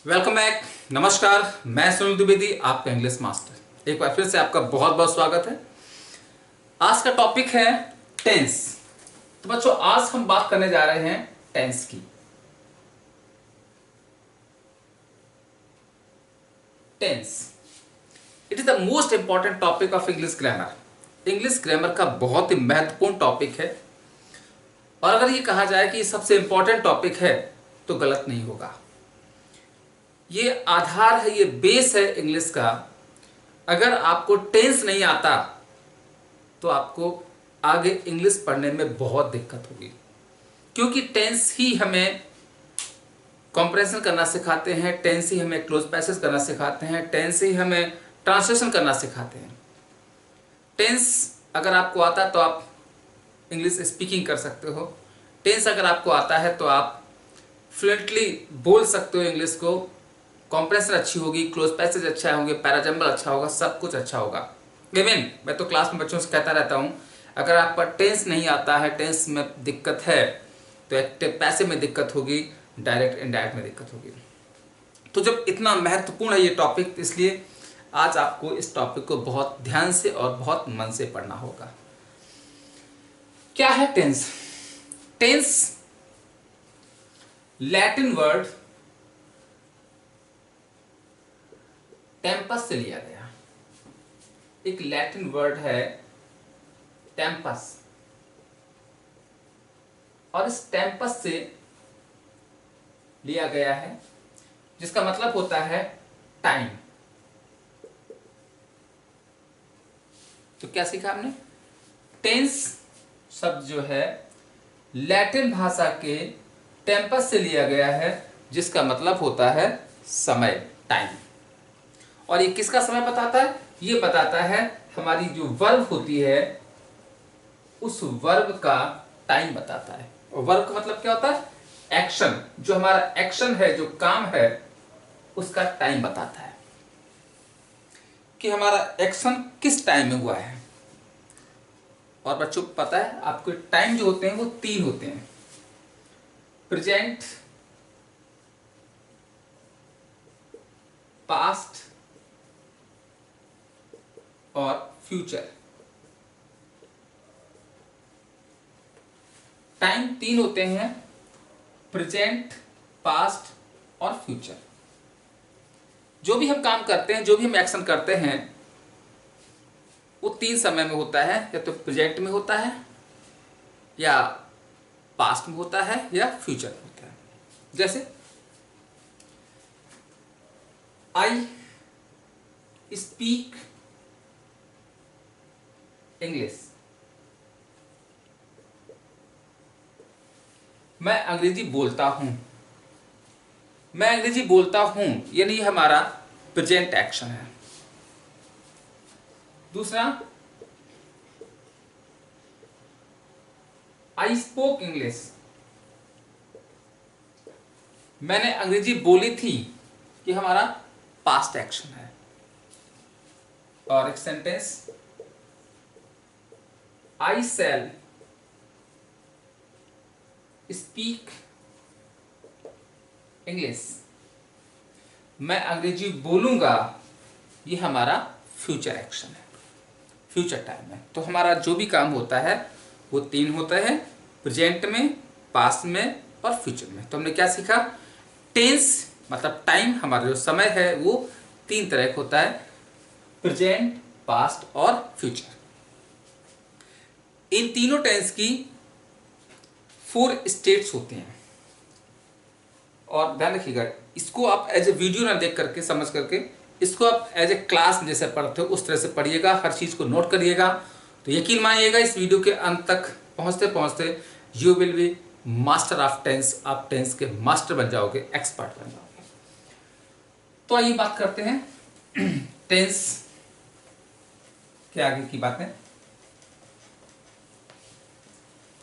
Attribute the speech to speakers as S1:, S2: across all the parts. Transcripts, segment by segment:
S1: Welcome back. नमस्कार, मैं सुनील द्विवेदी, आपका इंग्लिश मास्टर। एक बार फिर से आपका बहुत बहुत स्वागत है। आज का टॉपिक है टेंस। तो बच्चों, आज हम बात करने जा रहे हैं टेंस की। Tense it is the most important topic of English grammar. English grammar का बहुत ही महत्वपूर्ण टॉपिक है, और अगर ये कहा जाए कि ये सबसे इंपॉर्टेंट टॉपिक है तो गलत नहीं होगा। ये आधार है, ये बेस है इंग्लिश का। अगर आपको टेंस नहीं आता तो आपको आगे इंग्लिश पढ़ने में बहुत दिक्कत होगी, क्योंकि टेंस ही हमें कॉम्प्रेशन करना सिखाते हैं, टेंस ही हमें क्लोज पैसेज करना सिखाते हैं, टेंस ही हमें ट्रांसलेशन करना सिखाते हैं। टेंस अगर आपको आता तो आप इंग्लिश स्पीकिंग कर सकते हो। टेंस अगर आपको आता है तो आप फ्लुएंटली बोल सकते हो इंग्लिश को। कॉम्प्रेशन अच्छी होगी, क्लोज पैसेज अच्छा होंगे, पैराजम्बल अच्छा होगा, सब कुछ अच्छा होगा। इवन मैं तो क्लास में बच्चों से कहता रहता हूँ, अगर आपका टेंस नहीं आता है, टेंस में दिक्कत है, तो एक्टिव पैसिव में दिक्कत होगी, डायरेक्ट इनडायरेक्ट में दिक्कत होगी। तो जब इतना महत्वपूर्ण है ये टॉपिक, इसलिए आज आपको इस टॉपिक को बहुत ध्यान से और बहुत मन से पढ़ना होगा। क्या है टेंस? टेंस लैटिन वर्ड टेम्पस से लिया गया। एक लैटिन वर्ड है टेम्पस, और इस टेम्पस से लिया गया है, जिसका मतलब होता है टाइम। तो क्या सीखा हमने? टेंस शब्द जो है लैटिन भाषा के टेम्पस से लिया गया है, जिसका मतलब होता है समय, टाइम। और ये किसका समय बताता है? ये बताता है हमारी जो वर्ब होती है उस वर्ब का टाइम बताता है। और वर्ब का मतलब क्या होता है? एक्शन। जो हमारा एक्शन है, जो काम है, उसका टाइम बताता है कि हमारा एक्शन किस टाइम में हुआ है। और बच्चों को पता है आपको, टाइम जो होते हैं वो 3 होते हैं: प्रेजेंट, पास्ट और फ्यूचर। टाइम 3 होते हैं: प्रेजेंट, पास्ट और फ्यूचर। जो भी हम काम करते हैं, जो भी हम एक्शन करते हैं, वो 3 समय में होता है। या तो प्रेजेंट में होता है, या पास्ट में होता है, या फ्यूचर में होता है। जैसे आई स्पीक इंग्लिश, मैं अंग्रेजी बोलता हूं। मैं अंग्रेजी बोलता हूं, यानी हमारा प्रेजेंट एक्शन है। दूसरा, आई स्पोक इंग्लिश, मैंने अंग्रेजी बोली थी, कि हमारा पास्ट एक्शन है। और एक सेंटेंस, आई शैल स्पीक इंग्लिश, मैं अंग्रेजी बोलूंगा, ये हमारा फ्यूचर एक्शन है, फ्यूचर टाइम है। तो हमारा जो भी काम होता है वो 3 होता है: प्रेजेंट में, पास्ट में और फ्यूचर में। तो हमने क्या सीखा? टेंस मतलब टाइम, हमारा जो समय है वो 3 तरह का होता है: प्रेजेंट, पास्ट और फ्यूचर। इन तीनों टेंस की 4 स्टेट्स होते हैं। और ध्यान रखिएगा, इसको आप एज ए वीडियो ना देख करके, समझ करके, इसको आप एज ए क्लास जैसे पढ़ते हो उस तरह से पढ़िएगा, हर चीज़ को नोट करिएगा। तो यकीन मानिएगा, इस वीडियो के अंत तक पहुंचते पहुंचते you will be master of tense. आप टेंस के मास्टर बन जाओगे, एक्सपर्ट बन जाओगे। तो आइए बात करते हैं टेंस के आगे की बातें।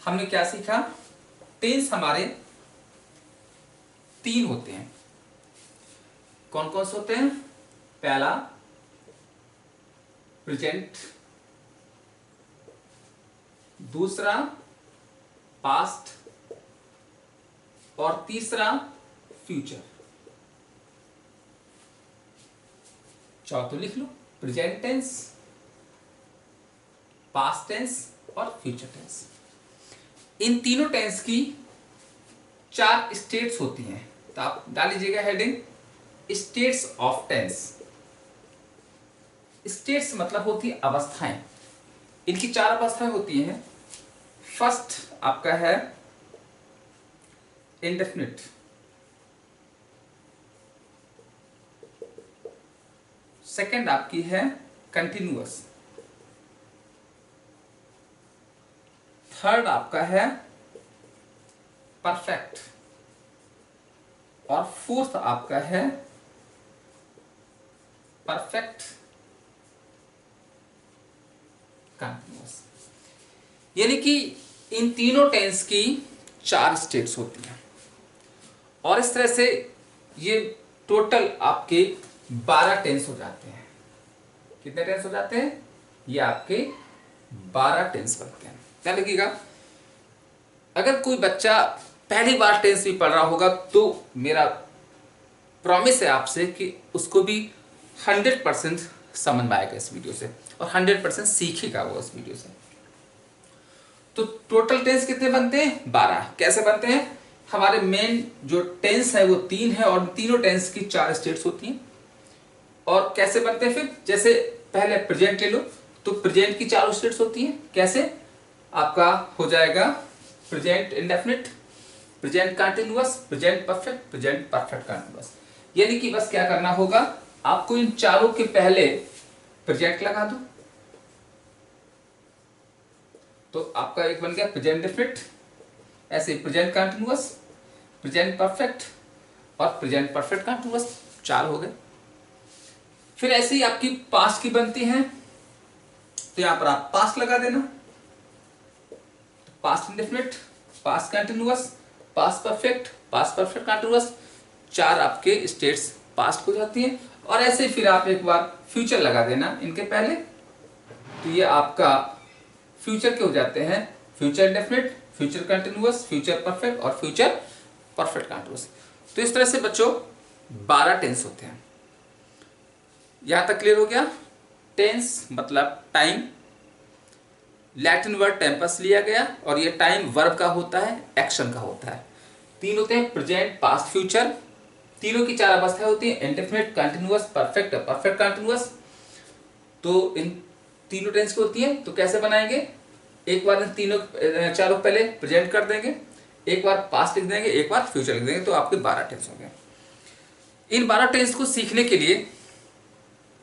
S1: हमने क्या सीखा? टेंस हमारे 3 होते हैं। कौन कौन से होते हैं? पहला प्रेजेंट, दूसरा पास्ट और तीसरा फ्यूचर। चाहो तो लिख लो, प्रेजेंट टेंस, पास्ट टेंस और फ्यूचर टेंस। इन तीनों टेंस की 4 स्टेट्स होती हैं, तो आप डाल लीजिएगा heading states of tense. States मतलब होती है अवस्थाएं। इनकी 4 अवस्थाएं होती हैं। फर्स्ट आपका है इंडेफिनिट, सेकंड आपकी है कंटिन्यूअस, थर्ड आपका है परफेक्ट और फोर्थ आपका है परफेक्ट कंटिन्यूअस। यानी कि इन तीनों टेंस की 4 स्टेट्स होती हैं और इस तरह से ये टोटल आपके 12 टेंस हो जाते हैं। कितने टेंस हो जाते हैं? ये आपके 12 टेंस बनते हैं। क्या लगेगा, अगर कोई बच्चा पहली बार टेंस भी पढ़ रहा होगा तो मेरा प्रॉमिस है आपसे कि उसको भी 100% समझ में आएगा इस वीडियो से और 100% सीखेगा वो इस वीडियो से। तो टोटल टेंस कितने बनते हैं? 12। कैसे बनते हैं? हमारे मेन जो टेंस है वो 3 है और तीनों टेंस की 4 स्टेट्स होती हैं। और कैसे बनते हैं फिर? जैसे पहले प्रेजेंट ले लो, तो प्रेजेंट की 4 स्टेट्स होती हैं। कैसे? आपका हो जाएगा present indefinite, present continuous, present perfect, present perfect continuous. यानी कि बस क्या करना होगा, आपको इन चारों के पहले प्रेजेंट लगा दो, तो आपका एक बन गया प्रेजेंट डेफिनिट। ऐसे प्रेजेंट कंटिन्यूअस, प्रेजेंट परफेक्ट और प्रेजेंट परफेक्ट कंटिन्यूअस, 4 हो गए। फिर ऐसे ही आपकी पास्ट की बनती हैं, तो यहां पर आप पास्ट लगा देना, past indefinite, past continuous, past perfect, past perfect continuous, 4 आपके स्टेट्स पास्ट हो जाती हैं। और ऐसे फिर आप एक बार फ्यूचर लगा देना इनके पहले, तो ये आपका फ्यूचर के हो जाते हैं future indefinite, future continuous, future perfect और फ्यूचर परफेक्ट कंटिन्यूअस। तो इस तरह से बच्चों 12 टेंस होते हैं। यहां तक क्लियर हो गया? टेंस मतलब टाइम, लैटिन वर्ड टेम्पस लिया गया और ये टाइम वर्ब का होता है, एक्शन का होता है। 3 होते हैं प्रेजेंट, पास्ट, फ्यूचर। तीनों की 4 अवस्थाएं होती हैं, indefinite, continuous, perfect, perfect continuous. तो इन तीनों टेंस की होती है। तो कैसे बनाएंगे? एक बार इन तीनों चारों पहले प्रेजेंट कर देंगे, एक बार पास्ट लिख देंगे, एक बार फ्यूचर लिख देंगे, तो आपके 12 टेंस हो गए। इन 12 टेंस को सीखने के लिए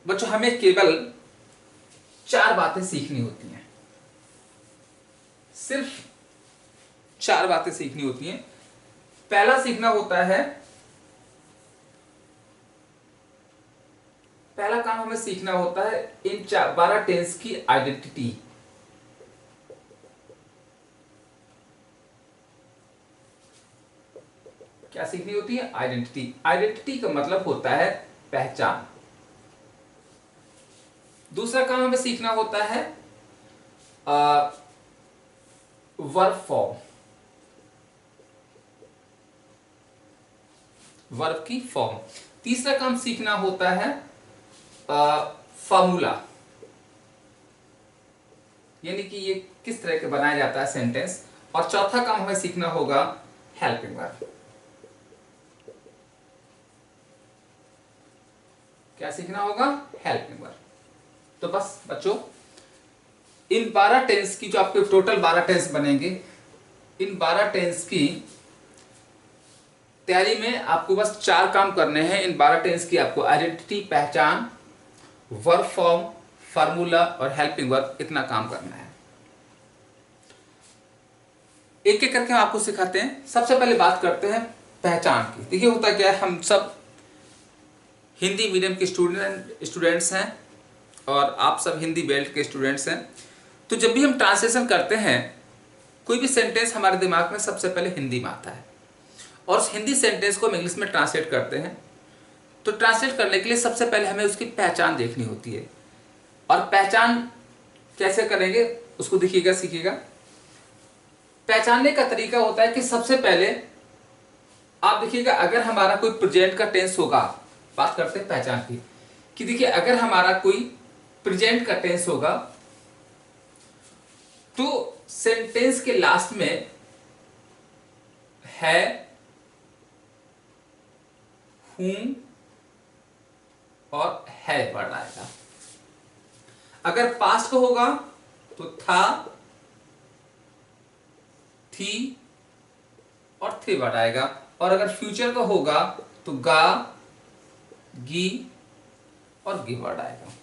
S1: बच्चों हमें केवल 4 बातें सीखनी होती हैं, सिर्फ 4 बातें सीखनी होती हैं। पहला सीखना होता है, पहला काम हमें सीखना होता है इन 12 टेंस की आइडेंटिटी। क्या सीखनी होती है? आइडेंटिटी। आइडेंटिटी का मतलब होता है पहचान। दूसरा काम हमें सीखना होता है वर्ब फॉर्म, वर्ब की फॉर्म। तीसरा काम सीखना होता है फॉर्मूला, यानी कि ये किस तरह के बनाया जाता है सेंटेंस। और चौथा काम हमें सीखना होगा हेल्पिंग वर्ब। क्या सीखना होगा? Helping verb. तो बस बच्चों इन 12 टेंस की, जो आपके टोटल 12 टेंस बनेंगे, इन 12 टेंस की तैयारी में आपको बस 4 काम करने हैं। इन 12 टेंस की आपको आइडेंटिटी, पहचान, वर्ब फॉर्म, फार्मूला और हेल्पिंग वर्ब, इतना काम करना है। एक एक करके हम आपको सिखाते हैं। सबसे पहले बात करते हैं पहचान की। देखिए होता क्या है, हम सब हिंदी मीडियम के स्टूडेंट्स हैं और आप सब हिंदी बेल्ट के स्टूडेंट्स हैं। तो जब भी हम ट्रांसलेशन करते हैं, कोई भी सेंटेंस हमारे दिमाग में सबसे पहले हिंदी में आता है और उस हिंदी सेंटेंस को हम इंग्लिश में ट्रांसलेट करते हैं। तो ट्रांसलेट करने के लिए सबसे पहले हमें उसकी पहचान देखनी होती है। और पहचान कैसे करेंगे उसको देखिएगा, सीखिएगा। पहचानने का तरीका होता है कि सबसे पहले आप देखिएगा, अगर हमारा कोई प्रेजेंट का टेंस होगा, बात करते हैं पहचान की, कि देखिए अगर हमारा कोई प्रेजेंट का टेंस होगा तो सेंटेंस के लास्ट में है, हूं और है वर्ड आएगा। अगर पास्ट का होगा तो था, थी और थे वर्ड आएगा। और अगर फ्यूचर का होगा तो गा, गी और गी वर्ड आएगा।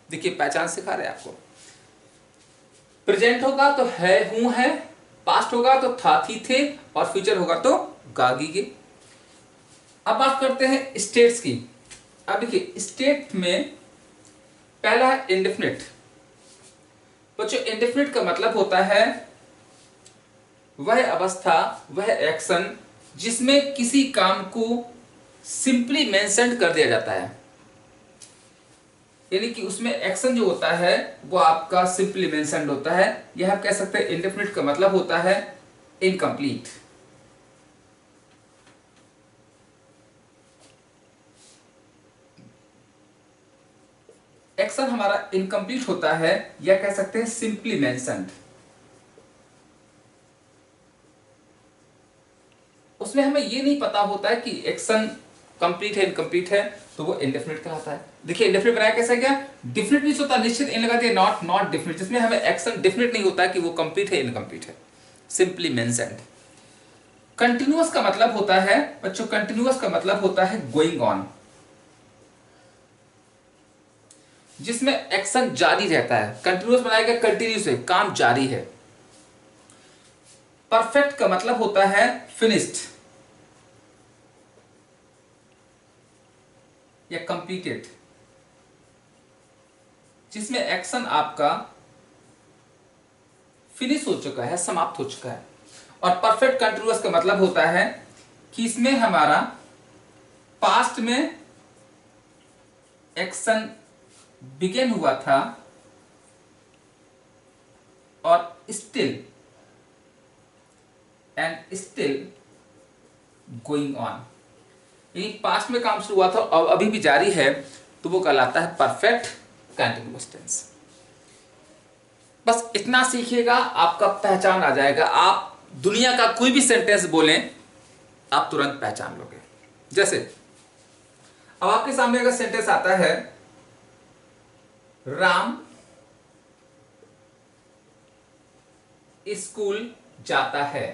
S1: देखिए पहचान सिखा रहे हैं आपको। प्रेजेंट होगा तो है, हूं, है। पास्ट होगा तो था, थी, थे। और फ्यूचर होगा तो गा, गी, गे। अब बात करते हैं स्टेट्स की। अब देखिए स्टेट में पहला है इंडेफिनिट। बच्चों इंडेफिनिट का मतलब होता है वह अवस्था, वह एक्शन जिसमें किसी काम को सिंपली मेंशन कर दिया जाता है, यानी कि उसमें एक्शन जो होता है वो आपका सिंपली मेंशन्ड होता है। यह आप कह सकते हैं इंडेफिनिट का मतलब होता है इनकम्प्लीट। एक्शन हमारा इनकम्प्लीट होता है या कह सकते हैं सिंपली मेंशन्ड। उसमें हमें ये नहीं पता होता है कि एक्शन कंप्लीट है इनकम्प्लीट है, तो वो इंडेफिनिट कहलाता है। देखिए इंडेफिनिट बनाया कैसा गया, डिफिनिट भी होता है निश्चित, इन लगा दिया नॉट, नॉट डिफिनिट, जिसमें हमें एक्शन डिफिनिट नहीं होता है कि वो कंप्लीट है इनकम्प्लीट है, सिंपली मेंशन्ड। कंटिन्यूअस का मतलब होता है बच्चों, कंटिन्यूअस का मतलब होता है गोइंग ऑन, जिसमें एक्शन जारी रहता है। कंटिन्यूअस बनाया गया कंटिन्यूस है, काम जारी है। परफेक्ट का मतलब होता है फिनिश्ड या कंप्लीटेड, जिसमें एक्शन आपका फिनिश हो चुका है, समाप्त हो चुका है। और परफेक्ट कंटिन्यूअस का मतलब होता है कि इसमें हमारा पास्ट में एक्शन बिगिन हुआ था और still and still going on, यानी पास्ट में काम शुरू हुआ था और अभी भी जारी है, तो वो कहलाता है परफेक्ट कंटिन्यूअस टेंस। बस इतना सीखिएगा, आपका पहचान आ जाएगा। आप दुनिया का कोई भी सेंटेंस बोलें आप तुरंत पहचान लोगे। जैसे अब आपके सामने अगर सेंटेंस आता है राम स्कूल जाता है,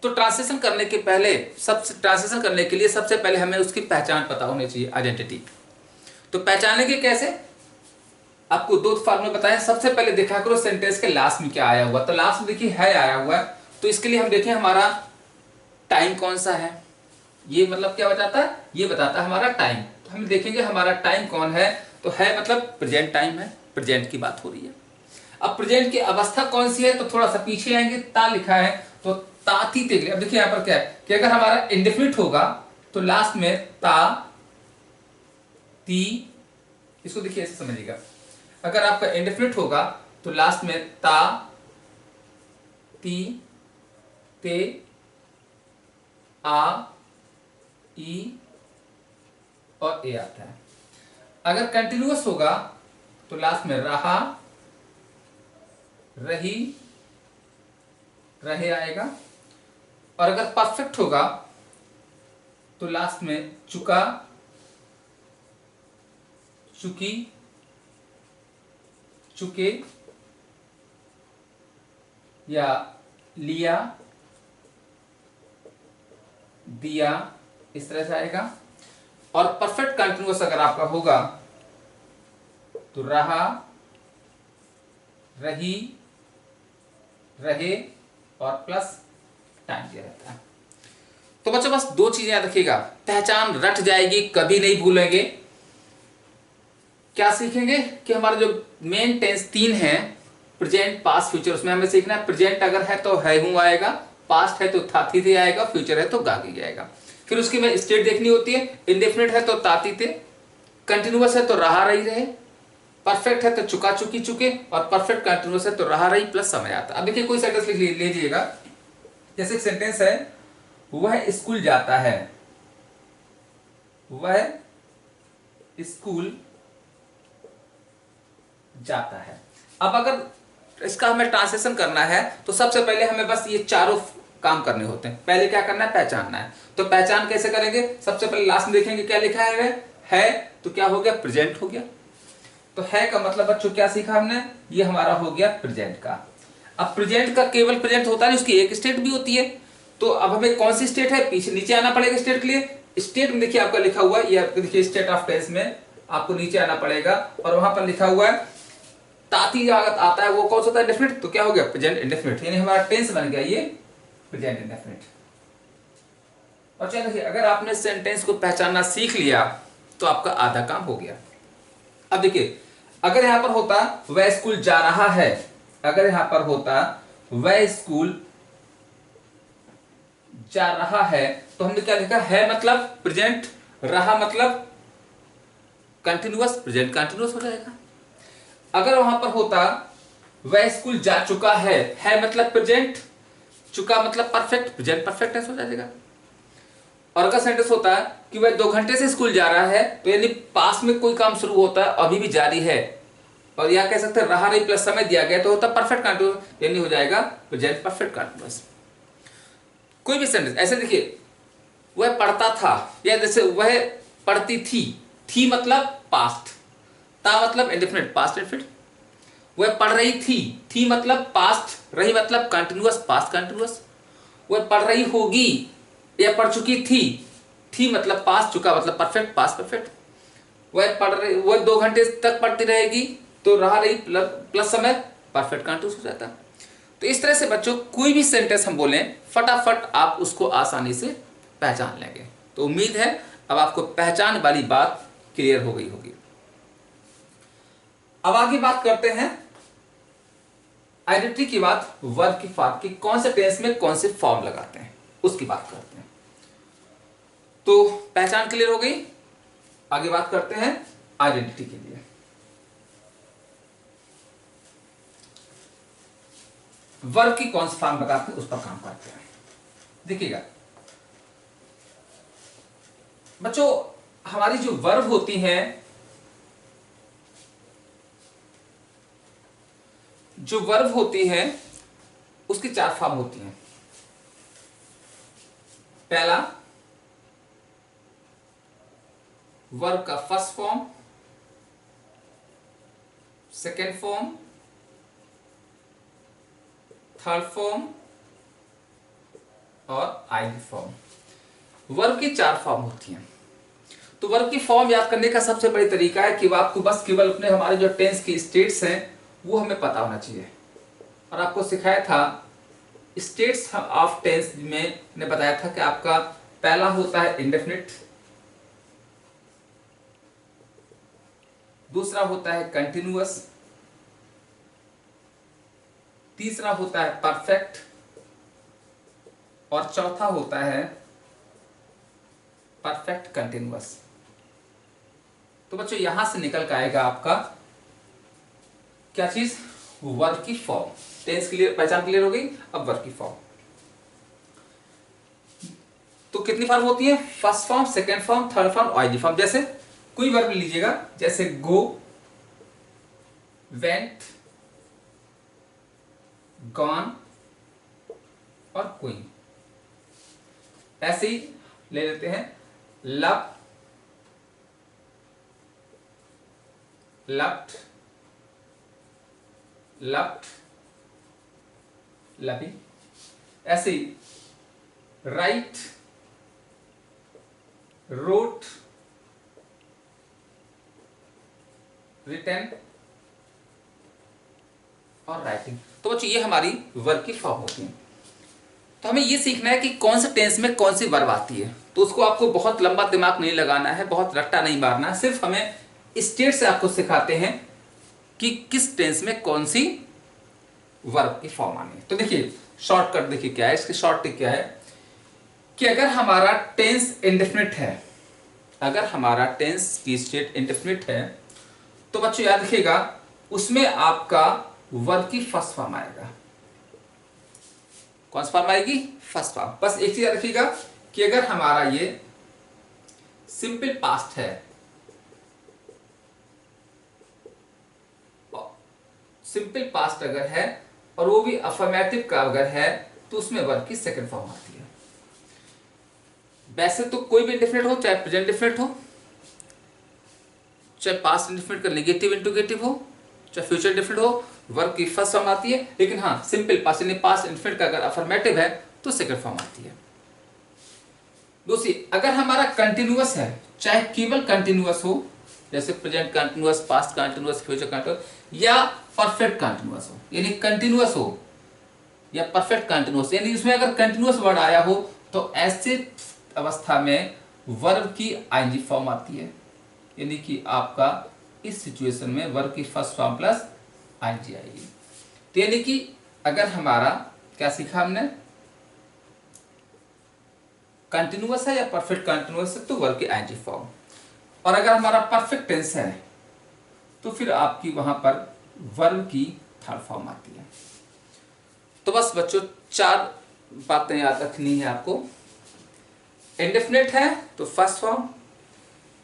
S1: तो ट्रांसलेशन करने के पहले ट्रांसलेशन करने के लिए सबसे पहले हमें उसकी पहचान पता होनी चाहिए, आइडेंटिटी। तो पहचानेंगे कैसे, आपको दो फार्मूले बताएं। सबसे पहले देखा करो सेंटेंस के लास्ट में क्या आया हुआ, तो लास्ट में देखिए है आया हुआ है, तो इसके लिए हम देखें हमारा टाइम कौन सा है। ये मतलब क्या बताता है, ये बताता है हमारा टाइम। तो हम देखेंगे हमारा टाइम कौन है, तो है मतलब प्रेजेंट टाइम है, प्रेजेंट की बात हो रही है। अब प्रेजेंट की अवस्था कौन सी है, तो थोड़ा सा पीछे आएंगे, ता लिखा है तो ताती तेगले। अब देखिए यहां पर क्या है कि अगर हमारा इंडेफिनिट होगा तो लास्ट में ता, ती, इसको देखिए ऐसे समझिएगा। अगर आपका इंडेफिनिट होगा तो लास्ट में ता, ती, ते, आ, ई और ए आता है। अगर कंटिन्यूअस होगा तो लास्ट में रहा, रही, रहे आएगा। और अगर परफेक्ट होगा तो लास्ट में चुका, चुकी, चुके या लिया, दिया, इस तरह से आएगा। और परफेक्ट कंटिन्यूअस अगर आपका होगा तो रहा, रही, रहे और प्लस टाइम दिया रहता है। तो बच्चों बस दो चीजें याद रखिएगा, पहचान रट जाएगी, कभी नहीं भूलेंगे। क्या सीखेंगे कि हमारा जो मेन टेंस तीन है, प्रेजेंट, पास्ट, फ्यूचर, उसमें हमें सीखना है प्रेजेंट अगर है तो है हूं आएगा, पास्ट है तो था थी थे आएगा, फ्यूचर है तो गागी आएगा। फिर उसकी में स्टेट देखनी होती है, इंडेफिनिट है तो ताती थे, कंटिन्यूअस है तो रहा रही रहे, परफेक्ट है तो चुका चुकी चुके, और परफेक्ट कंटिन्यूअस है तो रहा रही प्लस समय आता। अब देखिए कोई सेंटेंस लिख लीजिएगा, जैसे एक सेंटेंस है वह स्कूल जाता है, वह स्कूल जाता है। अब अगर इसका हमें ट्रांसलेशन करना है तो सबसे पहले हमें बस ये चारों काम करने होते हैं। पहले क्या करना है, पहचानना है। तो पहचान कैसे करेंगे, सबसे पहले लास्ट में देखेंगे क्या लिखा है तो क्या हो गया, प्रेजेंट हो गया। तो है का मतलब बच्चों क्या सीखा हमने, ये हमारा हो गया प्रेजेंट का। अब प्रेजेंट का केवल प्रेजेंट होता है, उसकी एक स्टेट भी होती है। तो अब हमें कौन सी स्टेट है, पीछे नीचे आना पड़ेगा स्टेट के लिए। स्टेट में देखिए आपका लिखा हुआ है, ये आपको देखिए स्टेट ऑफ टेंस में आपको नीचे आना पड़ेगा और वहां पर लिखा हुआ है ताती आता है वो कौन सा होता है, इंडेफिनिट। तो क्या हो गया, प्रेजेंट इंडेफिनिट, यानी हमारा टेंस बन गया ये प्रेजेंट इंडेफिनिट। और चलिए देखिए, अगर आपने सेंटेंस को पहचानना सीख लिया तो आपका आधा काम हो गया। अब देखिए, अगर यहां पर होता वह स्कूल जा रहा है, अगर यहां पर होता वह स्कूल जा रहा है, तो हमने क्या लिखा है मतलब प्रेजेंट, रहा मतलब कंटिन्यूअस, प्रेजेंट कंटिन्यूअस हो जाएगा। अगर वहां पर होता वह स्कूल जा चुका है मतलब प्रेजेंट, चुका मतलब परफेक्ट, प्रेजेंट परफेक्ट टेंस हो जाएगा। और अगर सेंटेंस होता है कि वह 2 घंटे से स्कूल जा रहा है, तो यानी पास में कोई काम शुरू होता है, अभी भी जारी है, और या कह सकते हैं रहा नहीं प्लस समय दिया गया, तो होता परफेक्ट कंटिन्यूअस, यानी हो जाएगा प्रेजेंट परफेक्ट कंटिन्यूअस। कोई भी सेंटेंस ऐसे देखिए, वह पढ़ता था, या जैसे वह पढ़ती थी मतलब पास्ट, ता मतलब इंडेफिनिट पास्ट इंडेफिनिट। वह पढ़ रही थी मतलब पास्ट, रही मतलब कंटिन्यूअस पास्ट कंटिन्यूअस। वह पढ़ रही होगी या पढ़ चुकी थी मतलब पास्ट, चुका मतलब परफेक्ट पास्ट परफेक्ट। वह 2 घंटे तक पढ़ती रहेगी, तो रहा रही प्लस समय परफेक्ट कंटिन्यूअस हो जाता। तो इस तरह से बच्चों कोई भी सेंटेंस हम बोलें फटाफट आप उसको आसानी से पहचान लेंगे। तो उम्मीद है अब आपको पहचान वाली बात क्लियर हो गई होगी। अब आगे बात करते हैं आइडेंटिटी की बात, वर्ब की फॉर्म की, कौन से टेंस में कौन से फॉर्म लगाते हैं उसकी बात करते हैं। तो पहचान क्लियर हो गई, आगे बात करते हैं आइडेंटिटी के लिए। वर्ब की कौन सी फॉर्म लगाते हैं उस पर काम करते हैं। देखिएगा बच्चों, हमारी जो वर्ब होती हैं, जो वर्ब होती है उसकी 4 फॉर्म होती हैं। पहला, वर्ब का first form, second form, third form और आईडी फॉर्म। वर्ब की 4 फॉर्म होती हैं। तो वर्ब की फॉर्म याद करने का सबसे बड़ी तरीका है कि आपको बस केवल अपने हमारे जो टेंस की स्टेट्स हैं वो हमें पता होना चाहिए। और आपको सिखाया था स्टेट्स ऑफ टेंस में ने बताया था कि आपका पहला होता है इंडेफिनिट, दूसरा होता है कंटिन्यूअस, तीसरा होता है परफेक्ट और चौथा होता है परफेक्ट कंटिन्यूअस। तो बच्चों यहां से निकल के आएगा आपका क्या चीज, वर्ब की फॉर्म। टेंस क्लियर, पहचान क्लियर हो गई। अब वर्ब की फॉर्म तो कितनी फॉर्म होती है, first form, second form, third form, ID form. जैसे कोई वर्ब लीजिएगा, जैसे गो, वेंट, गॉन और क्वीन। ऐसे ही ले लेते हैं लव, लव्ड, लव्ड, लविंग। ऐसे ही राइट, रोट, रिटन और राइटिंग। तो बच्चों ये हमारी वर्ब की फॉर्म होती है। तो हमें ये सीखना है कि कौन से टेंस में कौन सी वर्ब आती है। तो उसको आपको बहुत लंबा दिमाग नहीं लगाना है, बहुत रट्टा नहीं मारना है, सिर्फ हमें स्टेट से आपको सिखाते हैं कि किस टेंस में कौन सी वर्ब की फॉर्म आनी है। तो देखिए शॉर्टकट देखिए क्या है, इसकी शॉर्ट टिक क्या है कि अगर हमारा टेंस इंडेफिनिट है, अगर हमारा टेंस की स्टेट इंडेफिनिट है, तो बच्चों याद रखिएगा उसमें आपका वर्ब की फर्स्ट फॉर्म आएगा। कौन सी फॉर्म आएगी, फर्स्ट फॉर्म। बस एक चीज याद रखिएगा कि अगर हमारा ये सिंपल पास्ट है, सिंपल पास्ट अगर है और वो भी अफर्मेटिव का अगर है तो उसमें वर्ब की सेकंड फॉर्म आती है। वैसे तो कोई भी इंडेफिनिट हो, चाहे प्रेजेंट इंडेफिनिट हो, चाहे पास्ट इंडेफिनिट का नेगेटिव इंट्रोगेटिव हो, चाहे फ्यूचर इंडेफिनिट हो, वर्ब की फर्स्ट फॉर्म आती है। लेकिन हाँ, सिंपल पास्ट यानी पास्ट इंडेफिनिट का अगर अफर्मेटिव है तो सेकंड फॉर्म आती है। दूसरी, अगर हमारा कंटिन्यूअस है, चाहे केवल कंटिन्यूअस हो, जैसे present continuous, past continuous, future continuous, या परफेक्ट कंटिन्यूअस हो, यानी कंटिन्यूअस हो या परफेक्ट कंटिन्यूअस, यानी उसमें अगर कंटिन्यूअस वर्ड आया हो तो ऐसे अवस्था में वर्ब की आईएनजी फॉर्म आती है, यानी कि आपका इस सिचुएशन में वर्ब की फर्स्ट फॉर्म प्लस आईएनजी आएगी। तो यानी कि अगर हमारा क्या सीखा हमने, कंटिन्यूअस है या परफेक्ट कंटिन्यूअस है तो वर्ब की आईएनजी फॉर्म, और अगर हमारा परफेक्ट टेंस है तो फिर आपकी वहां पर वर्ब की थर्ड फॉर्म आती है। तो बस बच्चों 4 बातें याद रखनी है आपको। इंडेफिनिट है तो फर्स्ट फॉर्म,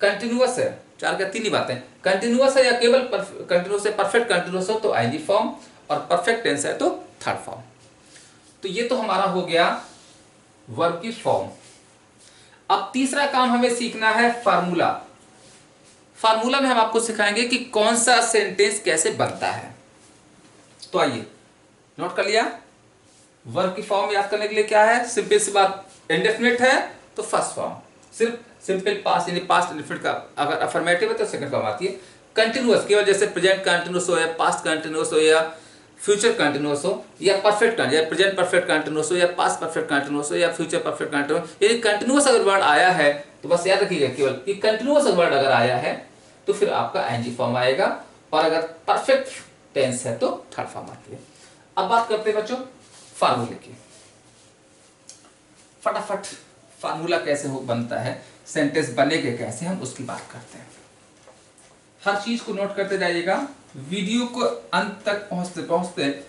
S1: कंटिन्यूअस है, 4 क्या 3 ही बातें, कंटिन्यूअस है या केवल कंटिन्यूअस है, परफेक्ट कंटिन्यूअस हो तो आईएनजी फॉर्म, और परफेक्ट टेंस है तो थर्ड फॉर्म। तो ये तो हमारा हो गया वर्ब की फॉर्म। अब तीसरा काम हमें सीखना है फार्मूला। फार्मूला में हम आपको सिखाएंगे कि कौन सा सेंटेंस कैसे बनता है। तो आइए, नोट कर लिया। वर्ब की फॉर्म याद करने के लिए क्या है, सिंपल सी बात, इंडेफिनिट है तो फर्स्ट फॉर्म, सिर्फ सिंपल पास्ट यानी पास्ट इंडेफिनिट का अगर अफर्मेटिव है तो सेकंड फॉर्म आती है। कंटिन्यूअस केवल जैसे प्रेजेंट कंटिन्यूअस हो या पास्ट कंटिन्यूअस हो या फ्यूचर कंटिन्यूअस हो या परफेक्ट या प्रेजेंट परफेक्ट कंटिन्यूअस हो या पास्ट परफेक्ट कंटिन्यूअस हो या फ्यूचर परफेक्ट कंटिन्यूअस, यदि कंटिन्यूअस अगर वर्ड आया है तो बस याद रखिएगा केवल कि कंटिन्यूअस वर्ड अगर आया है तो फिर आपका आईएनजी फॉर्म आएगा, और अगर परफेक्ट टेंस है तो थर्ड फॉर्म आती है। अब बात करते हैं बच्चों फार्मूले की। फटाफट फार्मूला कैसे हो बनता है, सेंटेंस बनेगा कैसे, हम उसकी बात करते हैं। हर चीज को नोट करते जाइएगा, वीडियो को अंत तक पहुंचते पहुंचते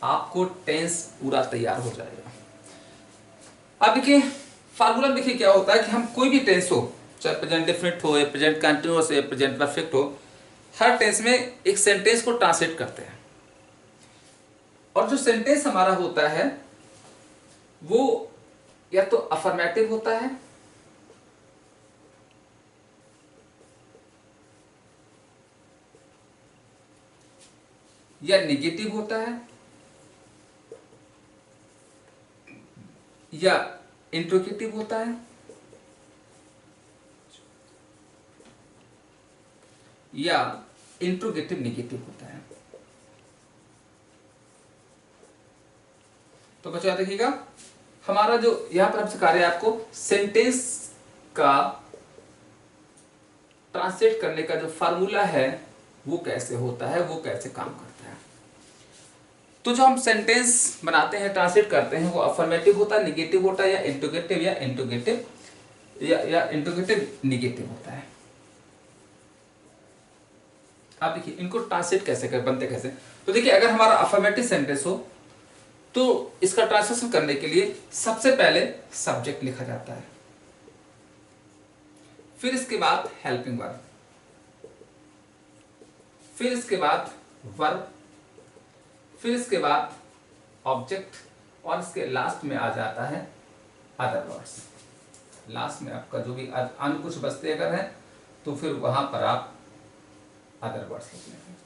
S1: आपको टेंस पूरा तैयार हो जाएगा। अब देखिए फार्मूला में देखिए क्या होता है कि हम कोई भी टेंस हो, चाहे प्रेजेंट डेफिनिट हो या प्रेजेंट कंटिन्यूअस हो या प्रेजेंट परफेक्ट हो, हर टेंस में एक सेंटेंस को ट्रांसलेट करते हैं, और जो सेंटेंस हमारा होता है वो या तो अफर्मेटिव होता है या नेगेटिव होता है या इंट्रोगेटिव होता है या इंट्रोगेटिव नेगेटिव होता है। तो बच्चों याद रखिएगा, हमारा जो यहां पर हम सिखा रहे हैं आपको सेंटेंस का ट्रांसलेट करने का जो फार्मूला है वो कैसे होता है, वो कैसे काम करता है। तो जो हम सेंटेंस बनाते हैं, ट्रांसलेट करते हैं, वो अफर्मेटिव होता है, नेगेटिव होता है, या इंट्रोगेटिव या इंट्रोगेटिव नेगेटिव होता है। आप देखिए इनको ट्रांसलेट कैसे कर बनते कैसे। तो देखिए अगर हमारा अफर्मेटिव सेंटेंस हो तो इसका ट्रांसलेशन करने के लिए सबसे पहले सब्जेक्ट लिखा जाता है, फिर इसके बाद हेल्पिंग वर्ब, फिर इसके बाद वर्ब, फिर इसके बाद ऑब्जेक्ट, और इसके लास्ट में आ जाता है अदर वर्ड्स। लास्ट में आपका जो भी अन्य कुछ बचते अगर है तो फिर वहां पर आप अदर वर्ड्स लिख लेंगे।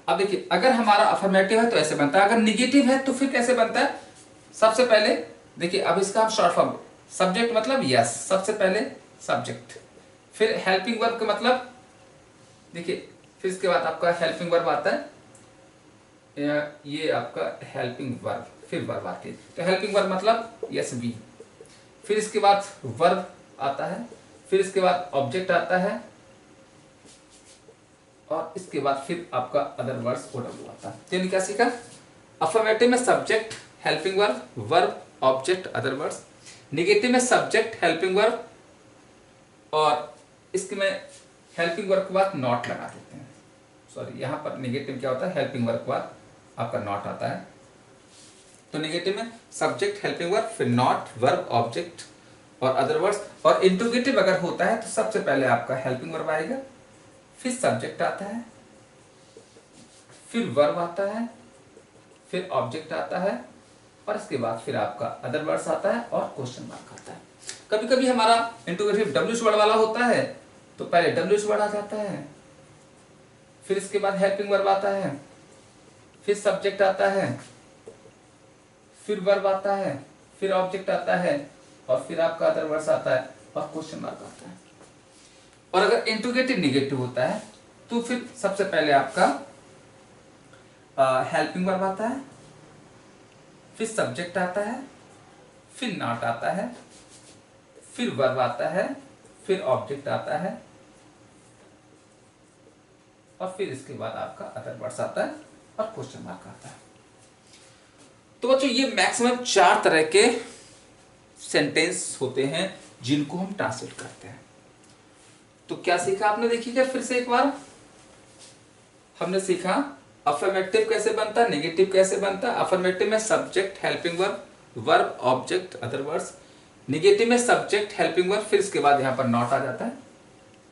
S1: अब देखिए अगर हमारा अफर्मेटिव है तो ऐसे बनता है, अगर निगेटिव है तो फिर कैसे बनता है। सबसे पहले देखिए, अब इसका हम शॉर्ट फॉर्म, सब्जेक्ट मतलब यस, सबसे पहले सब्जेक्ट, फिर हेल्पिंग वर्ब का मतलब देखिए, फिर इसके बाद आपका हेल्पिंग वर्ब आता है, ये आपका हेल्पिंग वर्ब, फिर वर्ब आती है। तो हेल्पिंग वर्ब मतलब यस बी, फिर इसके बाद वर्ब आता है, फिर इसके बाद ऑब्जेक्ट आता है, और इसके बाद फिर आपका अदर वर्ड्स ओडब्ल्यू आता है। तो क्या सीखा, अफर्मेटिव में subject, helping verb, verb, object, other words. Negative में सब्जेक्ट, हेल्पिंग वर्ब, और इसके में हेल्पिंग वर्ब के बाद नॉट लगा देते हैं। सॉरी, यहाँ पर नेगेटिव क्या होता है, हेल्पिंग वर्ब के बाद आपका नॉट आता है। तो नेगेटिव में सब्जेक्ट, हेल्पिंग वर्ब, फिर नॉट, वर्ब, ऑब्जेक्ट, और अदर वर्ड्स। और इंट्रोगेटिव अगर होता है तो सबसे पहले आपका हेल्पिंग वर्ब आएगा, फिर सब्जेक्ट आता है, फिर वर्ब आता है, फिर ऑब्जेक्ट आता है, और इसके बाद फिर आपका अदर वर्ड्स आता है और क्वेश्चन मार्क आता है। कभी कभी हमारा इंट्रोगेटिव डब्ल्यूएच वर्ड वाला होता है तो पहले डब्ल्यूएच वर्ड आ जाता है, फिर इसके बाद हेल्पिंग वर्ब आता है, फिर सब्जेक्ट आता है, फिर वर्ब आता है, फिर ऑब्जेक्ट आता है, और फिर आपका अदर वर्ड्स आता है और क्वेश्चन मार्क आता है। और अगर इंट्रोगेटिव निगेटिव होता है तो फिर सबसे पहले आपका हेल्पिंग वर्ब आता है, फिर सब्जेक्ट आता है, फिर नॉट आता है, फिर वर्ब आता है, फिर ऑब्जेक्ट आता है, और फिर इसके बाद आपका अदर वर्ड्स आता है और क्वेश्चन मार्क आता है। तो बच्चों ये मैक्सिमम 4 तरह के सेंटेंस होते हैं जिनको हम ट्रांसलेट करते हैं। तो क्या सीखा आपने, देखिएगा फिर से एक बार। हमने सीखा अफर्मेटिव कैसे बनता है, नेगेटिव कैसे बनता है। अफर्मेटिव में subject, helping verb, verb, object, other words. Negative में सब्जेक्ट, हेल्पिंग वर्ब, फिर इसके बाद यहाँ पर नॉट आ जाता है,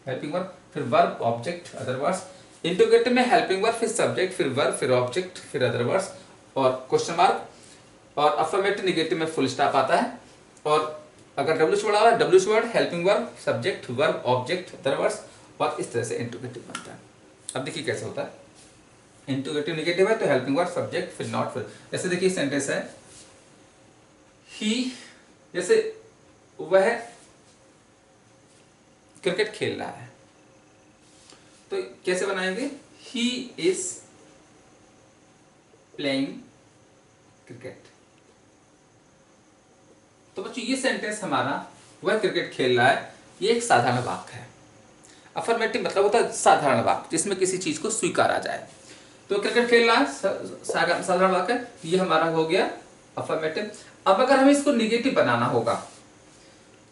S1: हेल्पिंग वर्ब, फिर verb, object, other words. Interrogative में हेल्पिंग वर्ब, फिर सब्जेक्ट, फिर वर्ब, फिर ऑब्जेक्ट, फिर अदर वर्ड्स और क्वेश्चन मार्क। और अफर्मेटिव नेगेटिव में फुल स्टॉप आता है। और अगर डब्ल्यूएच वर्ड आ रहा है, WH word, helping verb, subject, verb, object, other words, और इस तरह से इंट्रोगेटिव बनता है। अब देखिए कैसे होता है। इंट्रोगेटिव नेगेटिव है तो हेल्पिंग वर्ब, सब्जेक्ट, फिर नॉट, फिर जैसे देखिए सेंटेंस है ही, जैसे वह क्रिकेट खेल रहा है, तो कैसे बनाएंगे, ही इज प्लेइंग क्रिकेट। तो बच्चों ये सेंटेंस हमारा वह क्रिकेट खेल रहा है, ये एक साधारण वाक्य है। अफर्मेटिव मतलब होता है साधारण वाक्य जिसमें किसी चीज को स्वीकारा जाए। तो क्रिकेट खेल रहा है साधारण वाक्य, ये हमारा हो गया अफर्मेटिव। अब अगर हमें इसको निगेटिव बनाना होगा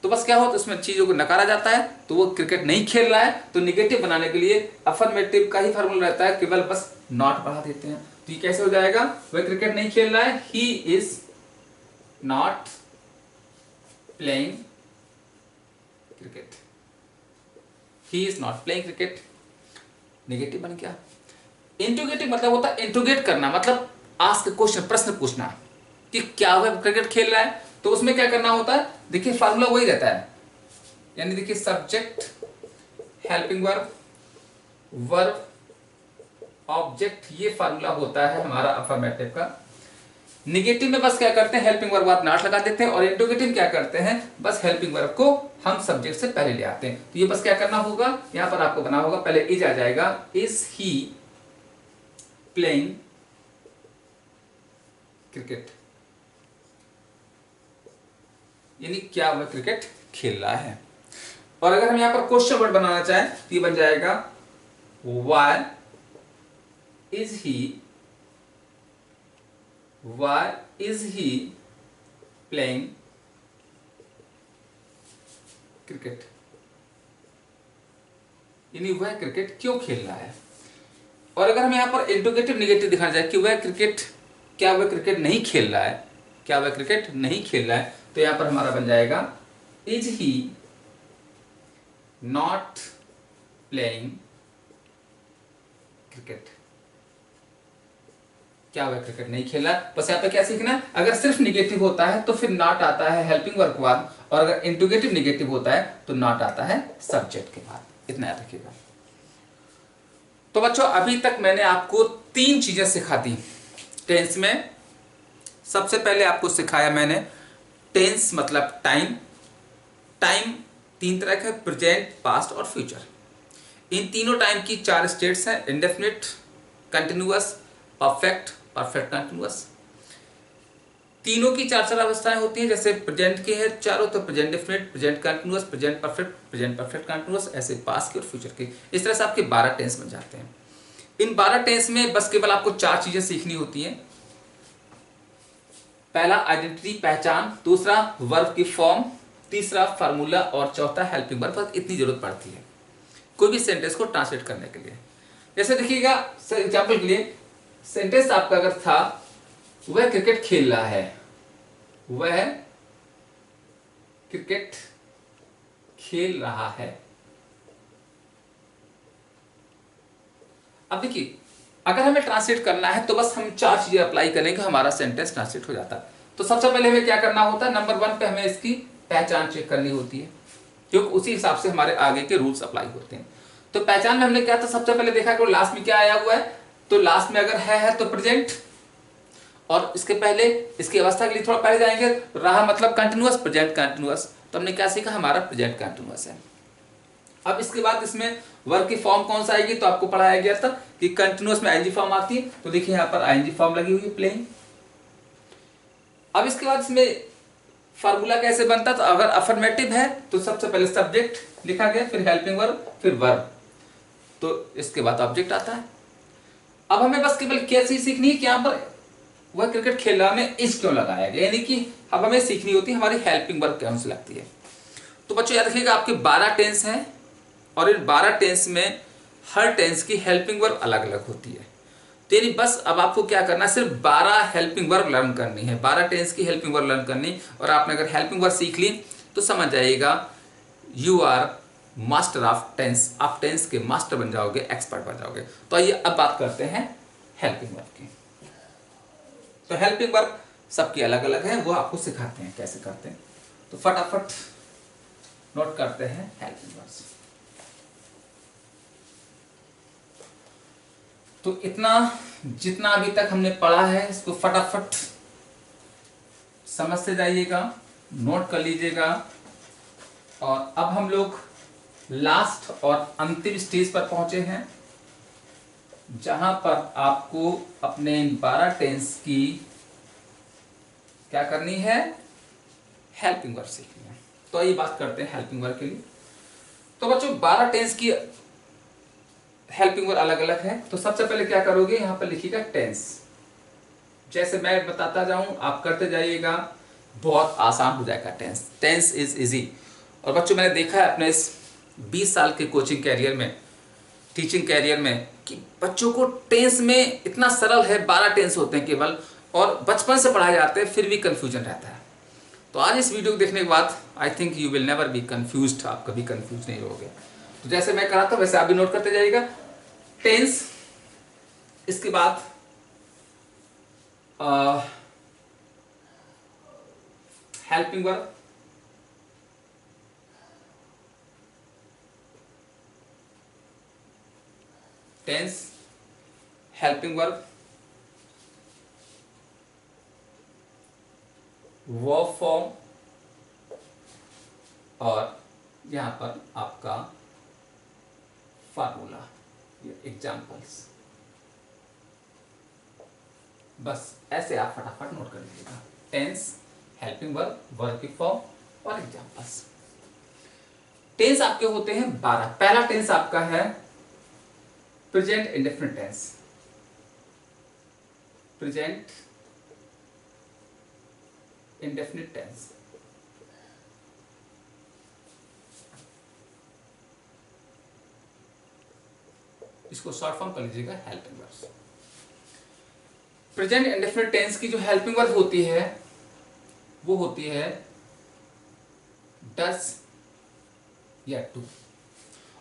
S1: तो बस क्या होता है, उसमें चीजों को नकारा जाता है, तो वो क्रिकेट नहीं खेल रहा है। तो निगेटिव बनाने के लिए अफर्मेटिव का ही फॉर्मूला रहता है, केवल बस नॉट बढ़ा देते हैं। तो ये कैसे हो जाएगा, वह क्रिकेट नहीं खेल रहा है, he is not playing cricket, he is not playing cricket, negative बन गया। इंट्रोगेटिव मतलब होता है इंट्रोगेट करना, मतलब आस्क क्वेश्चन, प्रश्न पूछना कि क्या वह क्रिकेट खेल रहा है। तो उसमें क्या करना होता है, देखिए फार्मूला वही रहता है, यानी देखिए subject, helping verb, verb, object, ये फार्मूला होता है हमारा अफर्मेटिव का। निगेटिव में बस क्या करते हैं, हेल्पिंग वर्ब बाद नॉट लगा देते हैं, और इंट्रोगेटिव क्या करते हैं, बस हेल्पिंग वर्ब को हम सब्जेक्ट से पहले ले आते हैं। तो ये बस क्या करना होगा, यहां पर आपको बना होगा, पहले इज आ जाएगा, इज ही प्लेइंग क्रिकेट, यानी क्या वह क्रिकेट खेल रहा है। और अगर हम यहां पर क्वेश्चन वर्ड बनाना चाहें तो ये बन जाएगा why is he playing cricket, यानी वह क्रिकेट क्यों खेल रहा है। और अगर हम यहां पर इंट्रोगेटिव नेगेटिव दिखाना चाहे कि वह क्रिकेट, क्या वह क्रिकेट नहीं खेल रहा है, क्या वह क्रिकेट नहीं खेल रहा है, तो यहां पर हमारा बन जाएगा is he not playing cricket, क्या वह क्रिकेट नहीं खेला। बस यहाँ पे क्या सीखना है, अगर सिर्फ निगेटिव होता है तो फिर नॉट आता है हेल्पिंग वर्ब के बाद, और अगर इंट्रोगेटिव निगेटिव होता है तो नॉट आता है सब्जेक्ट के बाद। इतना याद रखिएगा। तो बच्चों अभी तक मैंने आपको 3 चीजें सिखा दी टेंस में। सबसे पहले आपको सिखाया मैंने टेंस मतलब टाइम। टाइम 3 तरह के, प्रेजेंट, पास्ट और फ्यूचर। इन तीनों टाइम की 4 स्टेट्स हैं, indefinite, continuous, perfect, perfect continuous. तीनों की 4 अवस्थाएं होती हैं। जैसे प्रेजेंट की है चारों, तो present definite, present continuous, present perfect continuous, ऐसे पास्ट की और फ्यूचर की। इस तरह से आपके 12 टेंस बन जाते हैं। इन 12 टेंस में बस केवल आपको 4 चीजें सीखनी होती हैं। पहला आइडेंटिटी, पहचान, दूसरा वर्ब की फॉर्म, तीसरा फार्मूला, और चौथा हेल्पिंग वर्ब। बस इतनी जरूरत पड़ती है कोई भी सेंटेंस को ट्रांसलेट करने के लिए। जैसे देखिएगा एग्जाम्पल के लिए, सेंटेंस आपका अगर था वह क्रिकेट खेल रहा है, वह क्रिकेट खेल रहा है। अब देखिए, अगर हमें ट्रांसलेट करना है तो बस हम 4 चीजें अप्लाई करेंगे, हमारा सेंटेंस ट्रांसलेट हो जाता है। तो सबसे पहले हमें क्या करना होता है, नंबर 1 पे हमें इसकी पहचान चेक करनी होती है, क्योंकि उसी हिसाब से हमारे आगे के रूल्स अप्लाई होते हैं। तो पहचान में हमने क्या था, सबसे पहले देखा कि लास्ट में क्या आया हुआ है, तो लास्ट में अगर है तो प्रेजेंट, और इसके पहले इसकी अवस्था के लिए थोड़ा पहले जाएंगे, रहा मतलब कंटिन्यूअस, प्रेजेंट कंटिन्यूअस। तो हमने क्या सीखा, हमारा प्रेजेंट कंटिन्यूअस है। अब इसके बाद इसमें वर्ब की फॉर्म कौन सा आएगी, तो आपको पढ़ाया गया था कि कंटिन्यूअस में आईएनजी फॉर्म आती है, तो देखिए यहां पर आईएनजी फॉर्म लगी हुई है, प्लेइंग। अब इसके बाद इसमें फार्मूला कैसे बनता, तो अगर अफर्मेटिव है तो सबसे पहले सब्जेक्ट लिखा गया, फिर हेल्पिंग वर्ब, फिर वर्ब, तो इसके बाद ऑब्जेक्ट आता है। अब हमें बस केवल क्या चीज सीखनी है कि यहाँ पर वह क्रिकेट खेल रहा में इस क्यों लगाया गया, यानी कि अब हमें सीखनी होती है हमारी हेल्पिंग वर्ब कौन सी लगती है। तो बच्चों याद रखिएगा, आपके 12 टेंस हैं और इन 12 टेंस में हर टेंस की हेल्पिंग वर्ब अलग अलग होती है। तो यानी बस अब आपको क्या करना है, सिर्फ 12 हेल्पिंग वर्ब लर्न करनी है, 12 टेंस की हेल्पिंग वर्ब लर्न करनी। और आपने अगर हेल्पिंग वर्ब सीख ली तो समझ जाइएगा you are master of tense, आप टेंस के मास्टर बन जाओगे, एक्सपर्ट बन जाओगे। तो आइए अब बात करते हैं हेल्पिंग वर्ब की। तो हेल्पिंग वर्ब सबकी अलग अलग है, वो आपको सिखाते हैं कैसे करते हैं। तो फटाफट नोट करते हैं हेल्पिंग वर्ब्स। तो इतना जितना अभी तक हमने पढ़ा है इसको फटाफट समझते जाइएगा, नोट कर लीजिएगा। और अब हम लोग लास्ट और अंतिम स्टेज पर पहुंचे हैं, जहां पर आपको अपने 12 टेंस की क्या करनी है, हेल्पिंग वर्ब सीखनी है। तो आइए बात करते हैं हेल्पिंग वर्ब के लिए। तो बच्चों 12 टेंस की हेल्पिंग वर्ब अलग अलग है। तो सबसे पहले क्या करोगे, यहां पर लिखिएगा टेंस। जैसे मैं बताता जाऊं आप करते जाइएगा, बहुत आसान हो जाएगा टेंस। Tense is easy. और बच्चों मैंने देखा है अपने इस 20 साल के कोचिंग कैरियर में, टीचिंग कैरियर में, कि बच्चों को टेंस में इतना सरल है, 12 टेंस होते हैं केवल, और बचपन से पढ़ाए जाते हैं, फिर भी कंफ्यूजन रहता है। तो आज इस वीडियो को देखने के बाद I think you will never be confused, आप कभी कंफ्यूज नहीं होगे। तो जैसे मैं कराता हूं वैसे आप भी नोट करते जाइएगा। टेंस, इसके बाद helping verb, tense, helping verb, verb form, और यहां पर आपका फार्मूला, एग्जाम्पल्स। बस ऐसे आप फटाफट नोट कर लीजिएगा, टेंस, हेल्पिंग वर्ब, वर्ब की फॉर्म और एग्जाम्पल्स। टेंस आपके होते हैं 12। पहला टेंस आपका है present indefinite tense. Present indefinite tense, इसको शॉर्ट फॉर्म कर लीजिएगा helping verbs. Present indefinite tense की जो हेल्पिंग वर्ब होती है वो होती है डस या टू।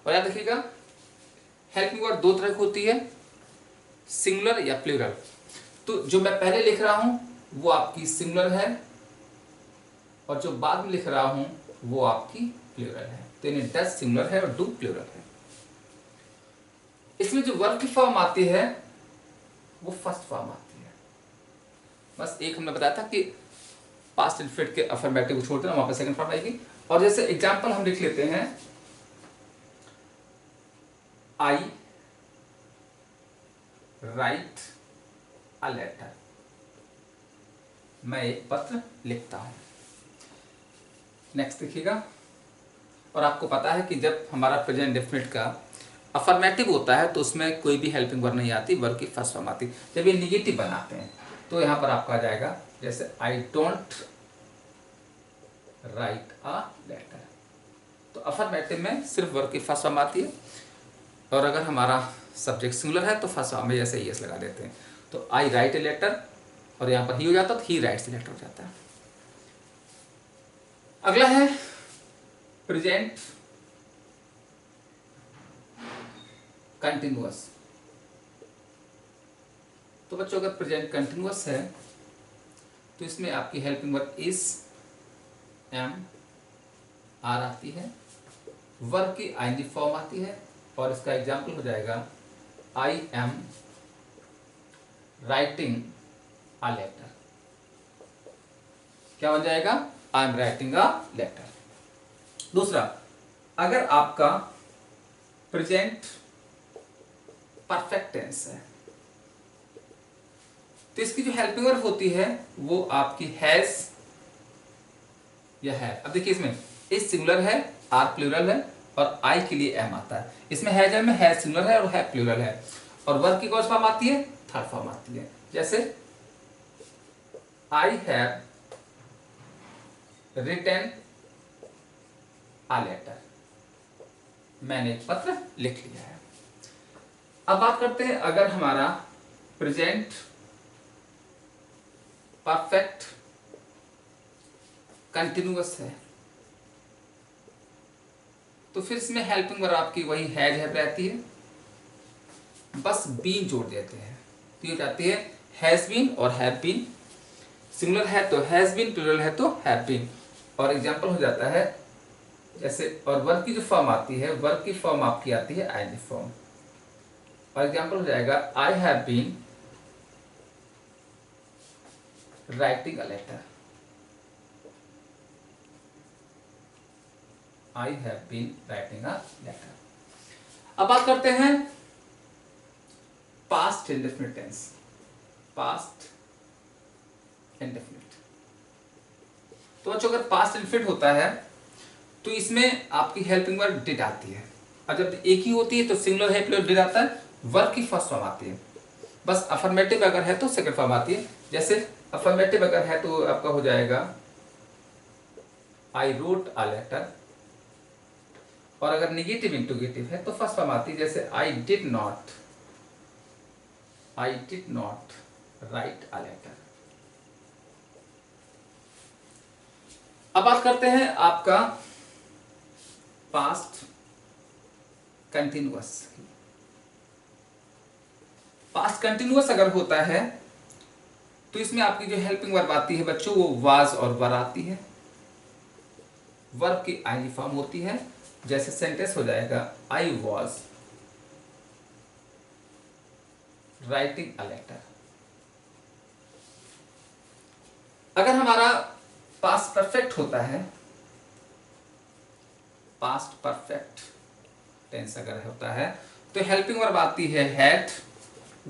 S1: और याद रखिएगा हेल्पिंग वर्ब 2 तरह की होती है, सिंगुलर या प्लूरल। तो जो मैं पहले लिख रहा हूं वो आपकी सिंगुलर है, और जो बाद में लिख रहा हूं वो आपकी प्लूरल है। तो यानी डस सिंगुलर है और डू प्लूरल है। इसमें जो वर्ब की फॉर्म आती है वो फर्स्ट फॉर्म आती है। बस एक हमने बताया था कि पास्ट इनफिनिट के अफर्मेटिव को छोड़ देना, वहां पर सेकंड फॉर्म आएगी। और जैसे एग्जांपल हम लिख लेते हैं, आई राइट अ लेटर, मैं एक पत्र लिखता हूं। नेक्स्ट देखिएगा। और आपको पता है कि जब हमारा प्रेजेंट डेफिनेट का अफर्मेटिव होता है तो उसमें कोई भी हेल्पिंग वर्ब नहीं आती, वर्ब की फर्स्ट फॉर्म आती। जब ये निगेटिव बनाते हैं तो यहां पर आपका आ जाएगा, जैसे I don't write a letter. तो अफर्मेटिव में सिर्फ वर्ब की फर्स्ट फॉर्म आती है, और अगर हमारा सब्जेक्ट सिंगुलर है तो फर्स्ट फॉर्म में जैसे यस लगा देते हैं। तो आई राइट ए लेटर, और यहां पर ही हो जाता तो ही राइट्स ए लेटर हो जाता है। अगला है प्रेजेंट कंटिन्यूअस। तो बच्चों अगर प्रेजेंट कंटिन्यूअस है तो इसमें आपकी helping verb is, am, are आती है, वर्ब की आईएनजी फॉर्म आती है और इसका एग्जाम्पल हो जाएगा I am writing a letter. क्या बन जाएगा? I am writing a letter. दूसरा, अगर आपका प्रेजेंट परफेक्ट टेंस है तो इसकी जो हेल्पिंग वर्ब होती है वो आपकी हैज या है। अब देखिए इसमें इज सिंगुलर है, आर प्लूरल है और आई के लिए एम आता है। इसमें हैज में हैज सिंगुलर है और है प्लूरल है और वर्ब की कौन सी फॉर्म आती है? थर्ड फॉर्म आती है। जैसे I have written a letter, मैंने एक पत्र लिख लिया है। अब बात करते हैं अगर हमारा प्रेजेंट परफेक्ट कंटिन्यूअस है तो फिर इसमें हेल्पिंग वर्ब आपकी वही हैज है रहती है, बस बीन जोड़ देते हैं तो ये जाती है हैज बीन और हैव बीन। सिंगुलर है तो हैज बीन, प्लूरल है तो हैव बीन। और एग्जांपल हो जाता है जैसे, और वर्ब की जो फॉर्म आती है, वर्ब की फॉर्म आपकी आती है आईएनजी फॉर्म। और एग्जांपल हो जाएगा I have been writing a letter, I have been writing a letter. अब बात करते हैं past indefinite tense. Past indefinite, तो बच्चों अगर पास्ट इंडेफिनिट होता है तो इसमें आपकी हेल्पिंग वर्ब डिड आती है। अब जब एक ही होती है तो सिंगुलर है प्लूरल डिड आता है, वर्ब की फर्स्ट फॉर्म आती है। बस अफर्मेटिव अगर है तो सेकंड फॉर्म आती है। जैसे अफर्मेटिव अगर है तो आपका हो जाएगा आई रोट अ लेटर, और अगर निगेटिव इंटरोगेटिव है तो फर्स्ट फॉर्म आती है। जैसे I did not write a letter. अब बात करते हैं आपका पास्ट कंटिन्यूअस। पास्ट कंटिन्यूअस अगर होता है तो इसमें आपकी जो हेल्पिंग वर्ब आती है बच्चों वो वाज और वर आती है, वर्ब की आईएनजी फॉर्म होती है। जैसे सेंटेंस हो जाएगा I was writing a letter. अगर हमारा पास्ट परफेक्ट होता है, पास्ट परफेक्ट टेंस अगर होता है तो हेल्पिंग वर्ब आती है हैड,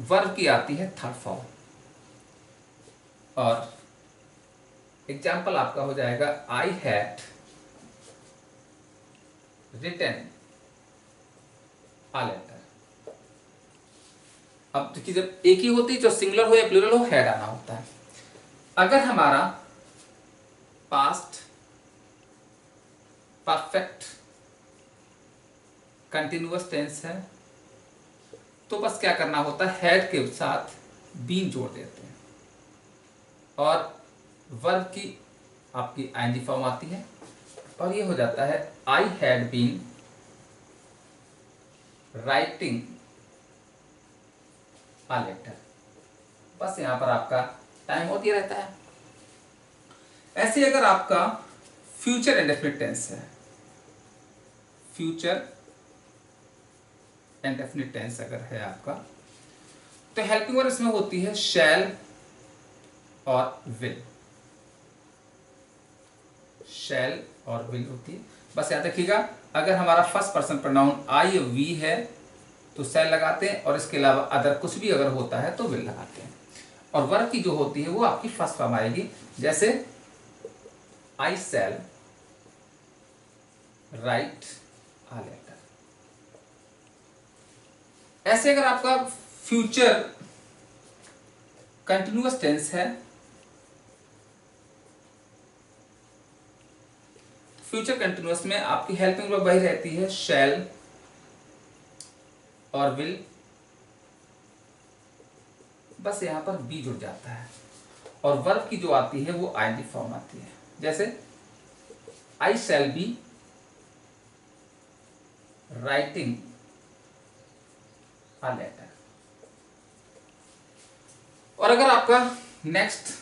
S1: वर्ब की आती है थर्ड फॉर्म। और एग्जाम्पल आपका हो जाएगा I had written a letter. अब देखिए जब एक ही होती है, जो सिंगुलर हो या प्लूरल हो, हैड आना होता है। अगर हमारा पास्ट परफेक्ट कंटिन्यूअस टेंस है तो बस क्या करना होता है, हैड के साथ बीन जोड़ देते हैं और वर्ब की आपकी आईएनजी फॉर्म आती है और ये हो जाता है I had been writing a letter. बस यहां पर आपका टाइम होती रहता है। ऐसे अगर आपका फ्यूचर इंडेफिनिट टेंस है, फ्यूचर इंडेफिनिट टेंस अगर है आपका तो हेल्पिंग वर्ब इसमें होती है शैल और विल। शैल और विल होती है। बस याद रखिएगा अगर हमारा first person pronoun I we है तो शैल लगाते हैं और इसके अलावा अदर कुछ भी अगर होता है तो विल लगाते हैं। और वर्ब की जो होती है वो आपकी फर्स्ट फॉर्म आएगी। जैसे I shall right a letter. ऐसे अगर आपका फ्यूचर कंटिन्यूअस टेंस है, फ्यूचर कंटिन्यूअस में आपकी हेल्पिंग वर्ब वही रहती है शैल और विल, बस यहां पर बी जुड़ जाता है और वर्ब की जो आती है वो आईएनजी फॉर्म आती है। जैसे I shall be writing a letter. और अगर आपका नेक्स्ट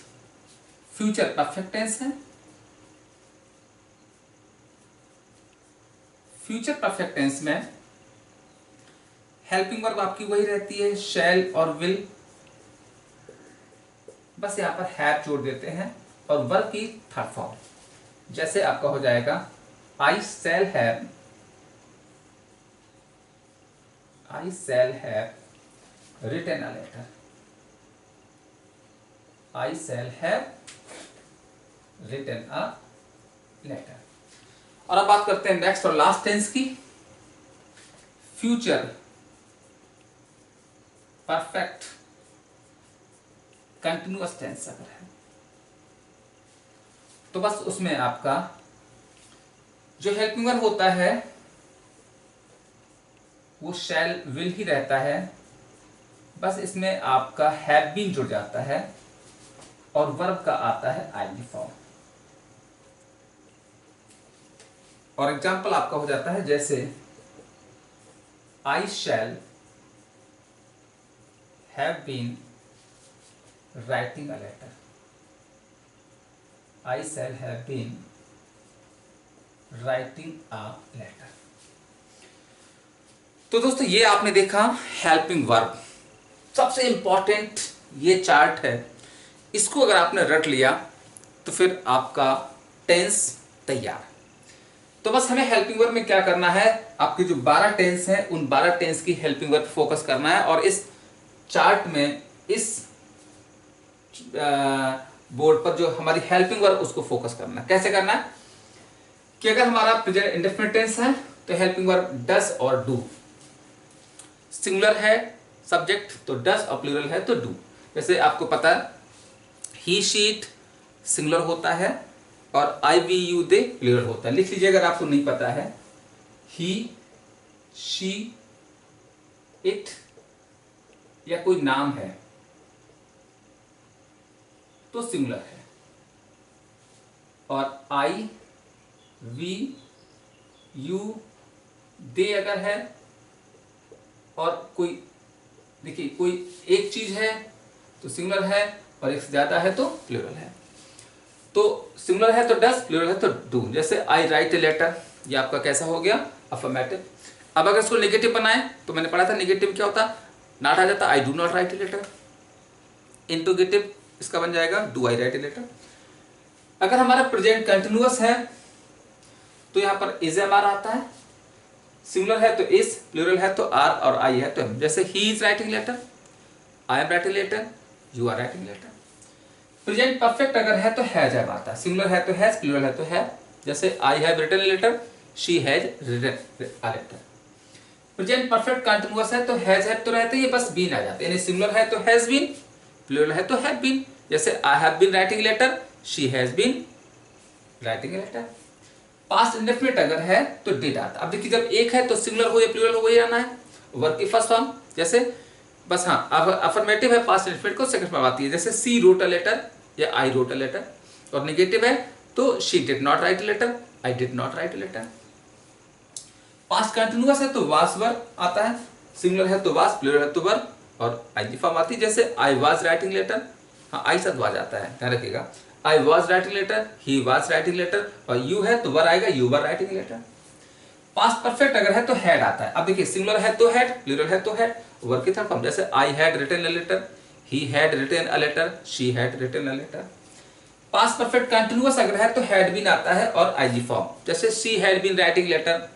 S1: फ्यूचर परफेक्ट टेंस है, फ्यूचर परफेक्ट टेंस में हेल्पिंग वर्ब आपकी वही रहती है, शैल और विल, बस यहां पर हैव जोड़ देते हैं और वर्ब की थर्ड फॉर्म। जैसे आपका हो जाएगा I shall have, I shall have written a letter, I shall have written a letter. और अब बात करते हैं नेक्स्ट और लास्ट टेंस की, फ्यूचर परफेक्ट कंटिन्यूअस टेंस अगर है तो बस उसमें आपका जो हेल्पिंग वर्ब होता है वो शैल विल ही रहता है, बस इसमें आपका हैव बीन जुड़ जाता है और वर्ब का आता है आईडी फॉर्म। और एग्जाम्पल आपका हो जाता है जैसे I shall have been writing a letter, I shall have been writing a letter. तो दोस्तों ये आपने देखा हेल्पिंग वर्ब, सबसे इंपॉर्टेंट ये चार्ट है, इसको अगर आपने रट लिया तो फिर आपका टेंस तैयार। तो बस हमें हेल्पिंग वर्ब में क्या करना है, आपके जो 12 टेंस हैं उन 12 टेंस की हेल्पिंग वर्ब फोकस करना है और इस चार्ट में इस बोर्ड पर जो हमारी हेल्पिंग वर्ब उसको फोकस करना है। कैसे करना है कि अगर हमारा प्रेजेंट इंडेफिनिट टेंस है तो हेल्पिंग वर्ब डस और डू, सिंगुलर है सब्जेक्ट तो डस और प्लूरल है तो डू। जैसे आपको पता है ही शीट सिंगुलर होता है और आई वी यू दे प्लूरल होता है। लिख लीजिए अगर आपको नहीं पता है, ही शी इट या कोई नाम है तो सिंगुलर है, और आई वी यू दे अगर है और कोई देखिए कोई एक चीज है तो सिंगुलर है और एक से ज्यादा है तो प्लूरल है। तो सिंगुलर है तो डस, प्लूरल है तो डू। जैसे आई राइट ए लेटर, ये आपका कैसा हो गया अफर्मेटिव। अब अगर इसको नेगेटिव बनाए तो मैंने पढ़ा था नेगेटिव क्या होता, नॉट आ जाता I do not write a letter. Interrogative इसका बन जाएगा do I write a letter. अगर हमारा प्रेजेंट कंटिन्यूअस है तो यहाँ पर इज एम आर आता है, सिंगुलर है तो इज, प्लूरल है तो आर और आई है तो एम। जैसे ही is writing letter, I am writing letter, you are writing letter. Present perfect अगर है तो हैज हैव आता है, सिंगुलर है तो हैज, प्लूरल है तो हैव। जैसे I have written letter, she has written a letter. Present perfect continuous है तो हैज हैव तो रहते ही बस बीन आ जाते हैं, यानी सिंगुलर है तो हैज बीन, प्लूरल है तो हैव बीन। जैसे I have been writing letter, she has been writing letter. Past indefinite अगर है तो डिड आता। अब देखिए जब एक है तो सिंगुलर हो या प्लूरल हो वही आना है, वर्ब की फर्स्ट फॉर्म। जैसे बस हाँ अफर्मेटिव है पास्ट इंडेफिनिट को सेकंड फॉर्म आती है, जैसे सी रोट अ लेटर या आई रोट अ लेटर। और नेगेटिव है तो she did not write a letter, I did not write a letter. Past continuous है तो वाज वर्ब आता है, सिंगुलर है तो वाज, प्लूरल है तो वर्ब और आई फॉर्म आती है। जैसे आई वाज राइटिंग लेटर, हाँ आई साथ वाज आता है, ध्यान रखिएगा। I was writing letter, he was writing letter, और यू है तो वर आएगा you were writing letter. Past perfect अगर है तो हैड आता है। अब देखिए सिंगुलर है तो हैड, प्लूरल है तो हैड, वर्ब की थर्ड फॉर्म। जैसे I had written a letter, he had written a letter, she had written a letter. Past perfect continuous अगर है तो हैड बीन आता है और आईजी फॉर्म। जैसे she had been writing letter,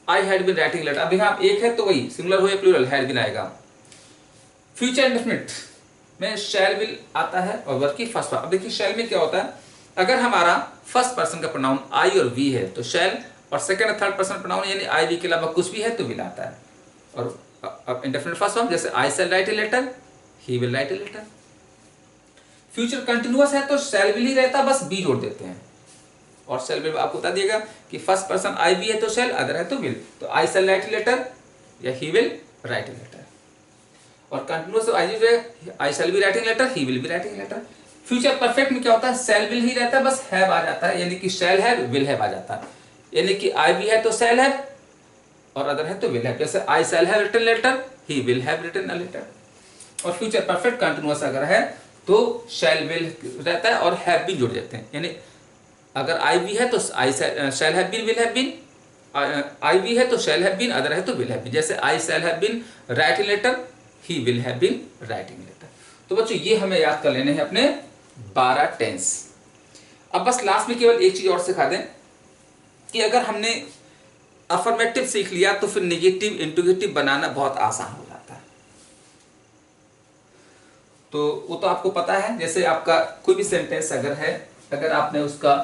S1: I had been writing letter. अब यहाँ एक है तो वही सिंगुलर हो या प्लूरल हैड बीन आएगा। फ्यूचर इंडेफिनिट में शैल विल आता है और वर्ब की फर्स्ट फॉर्म। अब देखिए शैल में क्या होता है, अगर हमारा फर्स्ट पर्सन का प्रोनाउन आई और वी है तो शैल, और सेकंड और थर्ड पर्सन प्रोनाउन यानी आई वी के अलावा कुछ भी है तो विल आता है। और अब इंडेफिनिट फर्स्ट फॉर्म जैसे I shall write a letter, he will write a letter. Future continuous है तो शैल विल ही रहता, बस बी जोड़ देते हैं। और शैल विल आपको बता दिएगा कि फर्स्ट पर्सन आई वी है तो शैल, अदर है तो विल। तो I shall write a letter या he will write a letter. और continuous I shall be writing letter, he will be writing letter. Future perfect में क्या होता है, शैल विल ही रहता है, बस हैव आ जाता है, यानी कि शैल हैव विल हैव आ जाता है। यानी कि आई भी है तो शैल हैव, और अदर है तो विल हैव। जैसे I shall have written letter, he will have written a letter. और फ्यूचर परफेक्ट कंटिन्यूअस अगर है तो शैल विल रहता है और हैव बीन जुड़ जाते हैं, यानी अगर आई भी है तो I shall have been will have been, I भी है तो शैल हैव बीन, अदर है तो विल हैव बीन। जैसे I shall have been writing letter, he will have been writing letter. तो बच्चों ये हमें याद कर लेने हैं अपने 12 टेंस। अब बस लास्ट में केवल एक चीज और सिखा दें कि अगर हमने अफर्मेटिव सीख लिया तो फिर नेगेटिव इंट्रोगेटिव बनाना बहुत आसान हो जाता है। तो वो तो आपको पता है, जैसे आपका कोई भी सेंटेंस अगर है, अगर आपने उसका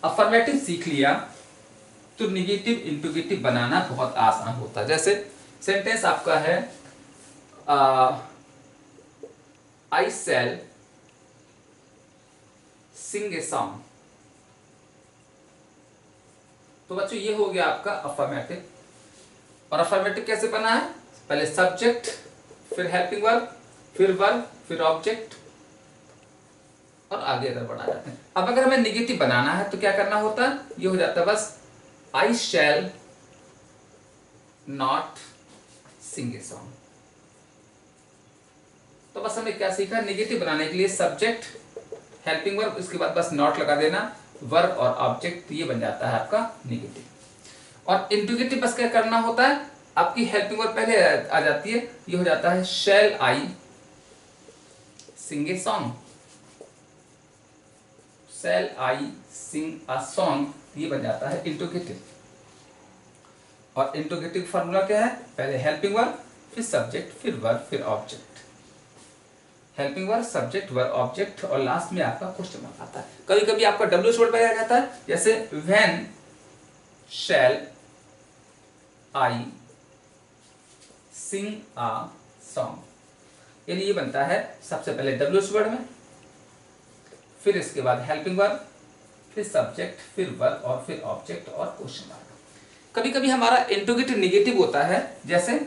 S1: अफर्मेटिव सीख लिया तो नेगेटिव इंट्रोगेटिव बनाना बहुत आसान होता है। जैसे सेंटेंस आपका है आई शैल सिंग ए सॉन्ग। तो बच्चों ये हो गया आपका अफर्मेटिव। और अफर्मेटिव कैसे बना है, पहले सब्जेक्ट, फिर हेल्पिंग वर्ब, फिर वर्ब, फिर ऑब्जेक्ट और आगे अगर बढ़ा जाते हैं। अब अगर हमें नेगेटिव बनाना है तो क्या करना होता है, ये हो जाता है बस आई shall not Singh a song. तो बस हमें क्या सीखा, नेगेटिव बनाने के लिए सब्जेक्ट, हेल्पिंग वर्ब, उसके बाद बस नॉट लगा देना, वर्ब और ऑब्जेक्ट, ये बन जाता है आपका नेगेटिव। और इंट्रोगेटिव बस क्या करना होता है, आपकी हेल्पिंग वर्ब पहले आ जाती है, ये हो जाता है शैल आई सिंग a song, shell I Singh a song, ये बन जाता है इंट्रोगेटिव। और इंट्रोगेटिव फार्मूला क्या है, पहले हेल्पिंग वर्ब, फिर सब्जेक्ट, फिर वर्ब, फिर object. Helping verb, subject, verb, object और लास्ट में आपका क्वेश्चन मार्क आता है। कभी कभी आपका डब्ल्यू वर्ड पे आ जाता है, जैसे when shell I Singh a song, यानी ये बनता है सबसे पहले डब्ल्यू वर्ड में, फिर इसके बाद हेल्पिंग वर्ब, फिर सब्जेक्ट, फिर वर्ब और फिर ऑब्जेक्ट और क्वेश्चन मार्क। कभी कभी हमारा इंट्रोगेटिव नेगेटिव होता है, जैसे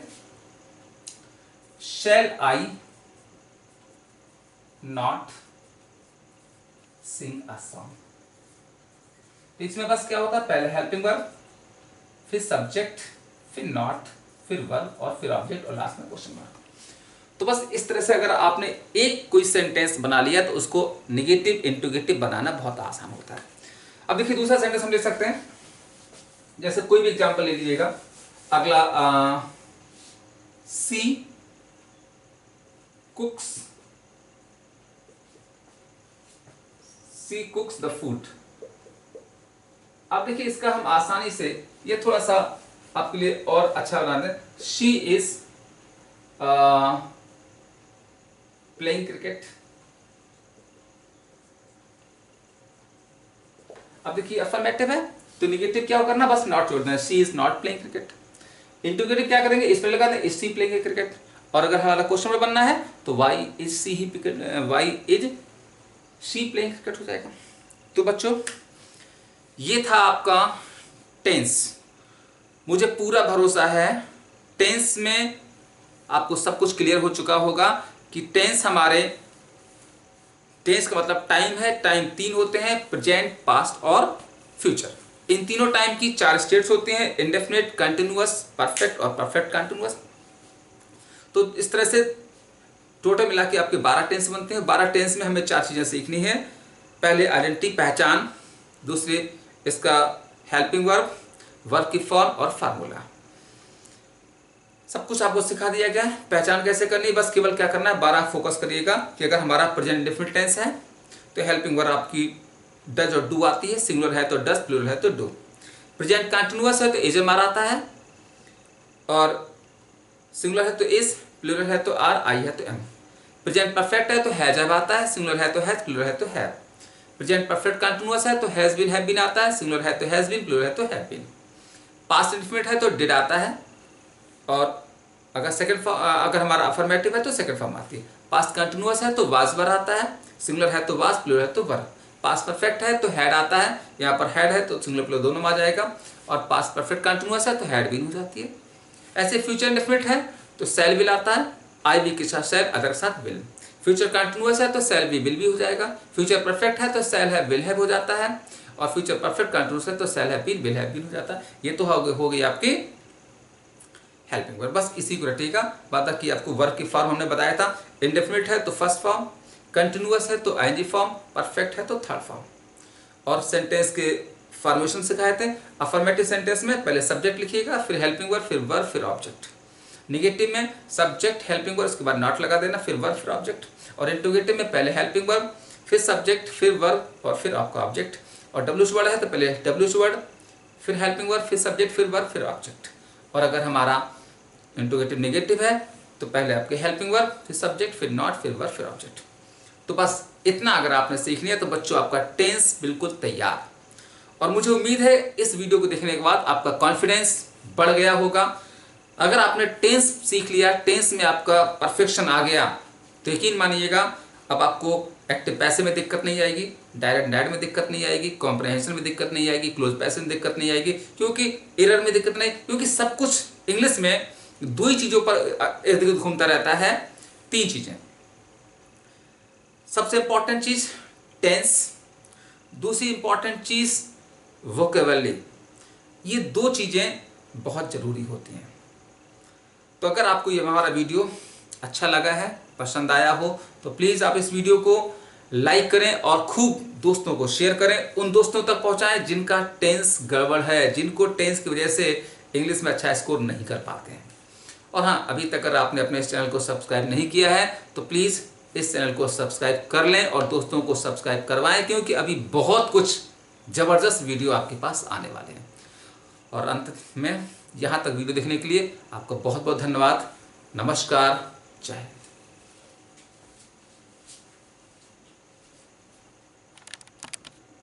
S1: शैल आई नॉट सिंग अ सॉन्ग। तो इसमें बस क्या होता है, पहले हेल्पिंग वर्ब, फिर सब्जेक्ट, फिर नॉट, फिर वर्ब और फिर ऑब्जेक्ट और लास्ट में क्वेश्चन मार्क। तो बस इस तरह से अगर आपने एक कोई सेंटेंस बना लिया तो उसको नेगेटिव इंट्रोगेटिव बनाना बहुत आसान होता है। अब देखिए दूसरा सेंटेंस हम ले सकते हैं, जैसे कोई भी एग्जांपल ले लीजिएगा। अगला सी कुक्स द फूड। अब देखिए इसका हम आसानी से ये थोड़ा सा आपके लिए और अच्छा बना दें, शी इज प्लेइंग क्रिकेट। अब देखिए अफर्मेटिव है तो नेगेटिव क्या करना, बस नॉट जोड़ देना, she is not playing cricket. Interrogative क्या करेंगे, इस पर लगा दें, इज शी प्लेइंग क्रिकेट। और अगर हमारा क्वेश्चन में बनना है तो why is she playing cricket हो जाएगा। तो बच्चों ये था आपका टेंस। मुझे पूरा भरोसा है टेंस में आपको सब कुछ क्लियर हो चुका होगा कि टेंस का मतलब टाइम है। टाइम 3 होते हैं, प्रेजेंट, पास्ट और फ्यूचर। इन तीनों टाइम की 4 स्टेट्स होते हैं, इंडेफिनिट, कंटिन्यूअस, परफेक्ट और परफेक्ट कंटिन्यूअस। तो इस तरह से टोटल मिला के आपके 12 टेंस बनते हैं। 12 टेंस में हमें 4 चीज़ें सीखनी है। पहले आइडेंटिटी, पहचान, दूसरी इसका हेल्पिंग वर्ब, वर्ब की फॉर्म और फार्मूला, सब कुछ आपको सिखा दिया गया। पहचान कैसे करनी, बस केवल क्या करना है, 12 फोकस करिएगा कि अगर हमारा प्रेजेंट इंडेफिनिट टेंस है तो हेल्पिंग वर्ब आपकी डज और डू आती है, सिंगुलर है तो डज, प्लूरल है तो डू। प्रेजेंट कंटिन्यूअस है तो इज एम आर आता है, और सिंगुलर है तो इज, प्लूरल है तो आर, आई है तो एम। प्रेजेंट परफेक्ट है तो हैज हैव आता है, सिंगुलर है तो हैज, प्लूरल है तो हैव। प्रेजेंट परफेक्ट कंटिन्यूअस है तो हैज बीन, हैव बीन आता है, सिंगुलर है तो हैज बीन, प्लूरल है तो हैव बीन। पास्ट इंडेफिनिट है तो डिड आता है, और अगर हमारा अफर्मेटिव है तो सेकंड फॉर्म आती है। पास्ट कंटिन्यूअस है तो वाज वर आता है, सिंगुलर है तो वाज, प्लूरल है तो वर। पास्ट परफेक्ट है तो हैड आता है, यहाँ पर हैड है तो सिंगुलर प्लूरल दोनों में आ जाएगा, और पास्ट परफेक्ट कंटिन्यूअस है तो हैड बीन हो जाती है। ऐसे फ्यूचर इंडेफिनिट है तो शैल विल आता है, आई बी के साथ शैल, अदर के साथ विल। फ्यूचर कंटिन्यूअस है तो शैल बी विल भी हो जाएगा। फ्यूचर परफेक्ट है तो शैल हैव विल हैव हो जाता है, और फ्यूचर परफेक्ट कंटिन्यूअस है तो shall have been will have been हो जाता है। ये तो हो गई आपकी हेल्पिंग वर्ब, बस इसी को रटिएगा। बाकी आपको वर्ब की फॉर्म हमने बताया था, इंडेफिनिट है तो फर्स्ट फॉर्म, कंटिन्यूअस है तो आईएनजी फॉर्म, परफेक्ट है तो थर्ड फॉर्म। और सेंटेंस के फॉर्मेशन सिखाए थे। अफर्मेटिव सेंटेंस में पहले सब्जेक्ट लिखिएगा, फिर हेल्पिंग वर्ब, फिर वर्ब, फिर ऑब्जेक्ट। निगेटिव में सब्जेक्ट हेल्पिंग वर्ब, उसके बाद नॉट लगा देना, फिर वर्ब, फिर ऑब्जेक्ट। और इंट्रोगेटिव में पहले हेल्पिंग वर्ब, फिर सब्जेक्ट, फिर वर्ब और फिर आपका ऑब्जेक्ट। और डब्ल्यूएच वर्ड है तो पहले डब्ल्यूएच वर्ड, फिर हेल्पिंग वर्ब, फिर सब्जेक्ट, फिर वर्ब, फिर ऑब्जेक्ट। और अगर हमारा इंट्रोगेटिव नेगेटिव है तो पहले आपके हेल्पिंग वर्ब, फिर सब्जेक्ट, फिर नॉट, फिर वर्ब, फिर ऑब्जेक्ट। तो बस इतना अगर आपने सीख लिया तो बच्चों आपका टेंस बिल्कुल तैयार। और मुझे उम्मीद है इस वीडियो को देखने के बाद आपका कॉन्फिडेंस बढ़ गया होगा। अगर आपने टेंस सीख लिया, टेंस में आपका परफेक्शन आ गया, तो यकीन मानिएगा अब आपको एक्टिव पैसिव में दिक्कत नहीं आएगी, डायरेक्ट डायरेक्ट में दिक्कत नहीं आएगी, कॉम्प्रहेंशन में दिक्कत नहीं आएगी, क्लोज पैसिव में दिक्कत नहीं आएगी, क्योंकि एरर में दिक्कत नहीं, क्योंकि सब कुछ इंग्लिश में दो ही चीज़ों पर इर्द गिर्द घूमता रहता है, तीन चीज़ें। सबसे इंपॉर्टेंट चीज़ टेंस, दूसरी इंपॉर्टेंट चीज़ वोकेबलरी। ये दो चीज़ें बहुत ज़रूरी होती हैं। तो अगर आपको ये हमारा वीडियो अच्छा लगा है, पसंद आया हो, तो प्लीज़ आप इस वीडियो को लाइक करें और खूब दोस्तों को शेयर करें। उन दोस्तों तक पहुंचाएं जिनका टेंस गड़बड़ है, जिनको टेंस की वजह से इंग्लिश में अच्छा स्कोर नहीं कर पाते हैं। और हाँ, अभी तक अगर आपने अपने इस चैनल को सब्सक्राइब नहीं किया है तो प्लीज़ इस चैनल को सब्सक्राइब कर लें और दोस्तों को सब्सक्राइब करवाएं, क्योंकि अभी बहुत कुछ ज़बरदस्त वीडियो आपके पास आने वाले हैं। और अंत में यहाँ तक वीडियो देखने के लिए आपका बहुत बहुत धन्यवाद। नमस्कार, जय हिंद।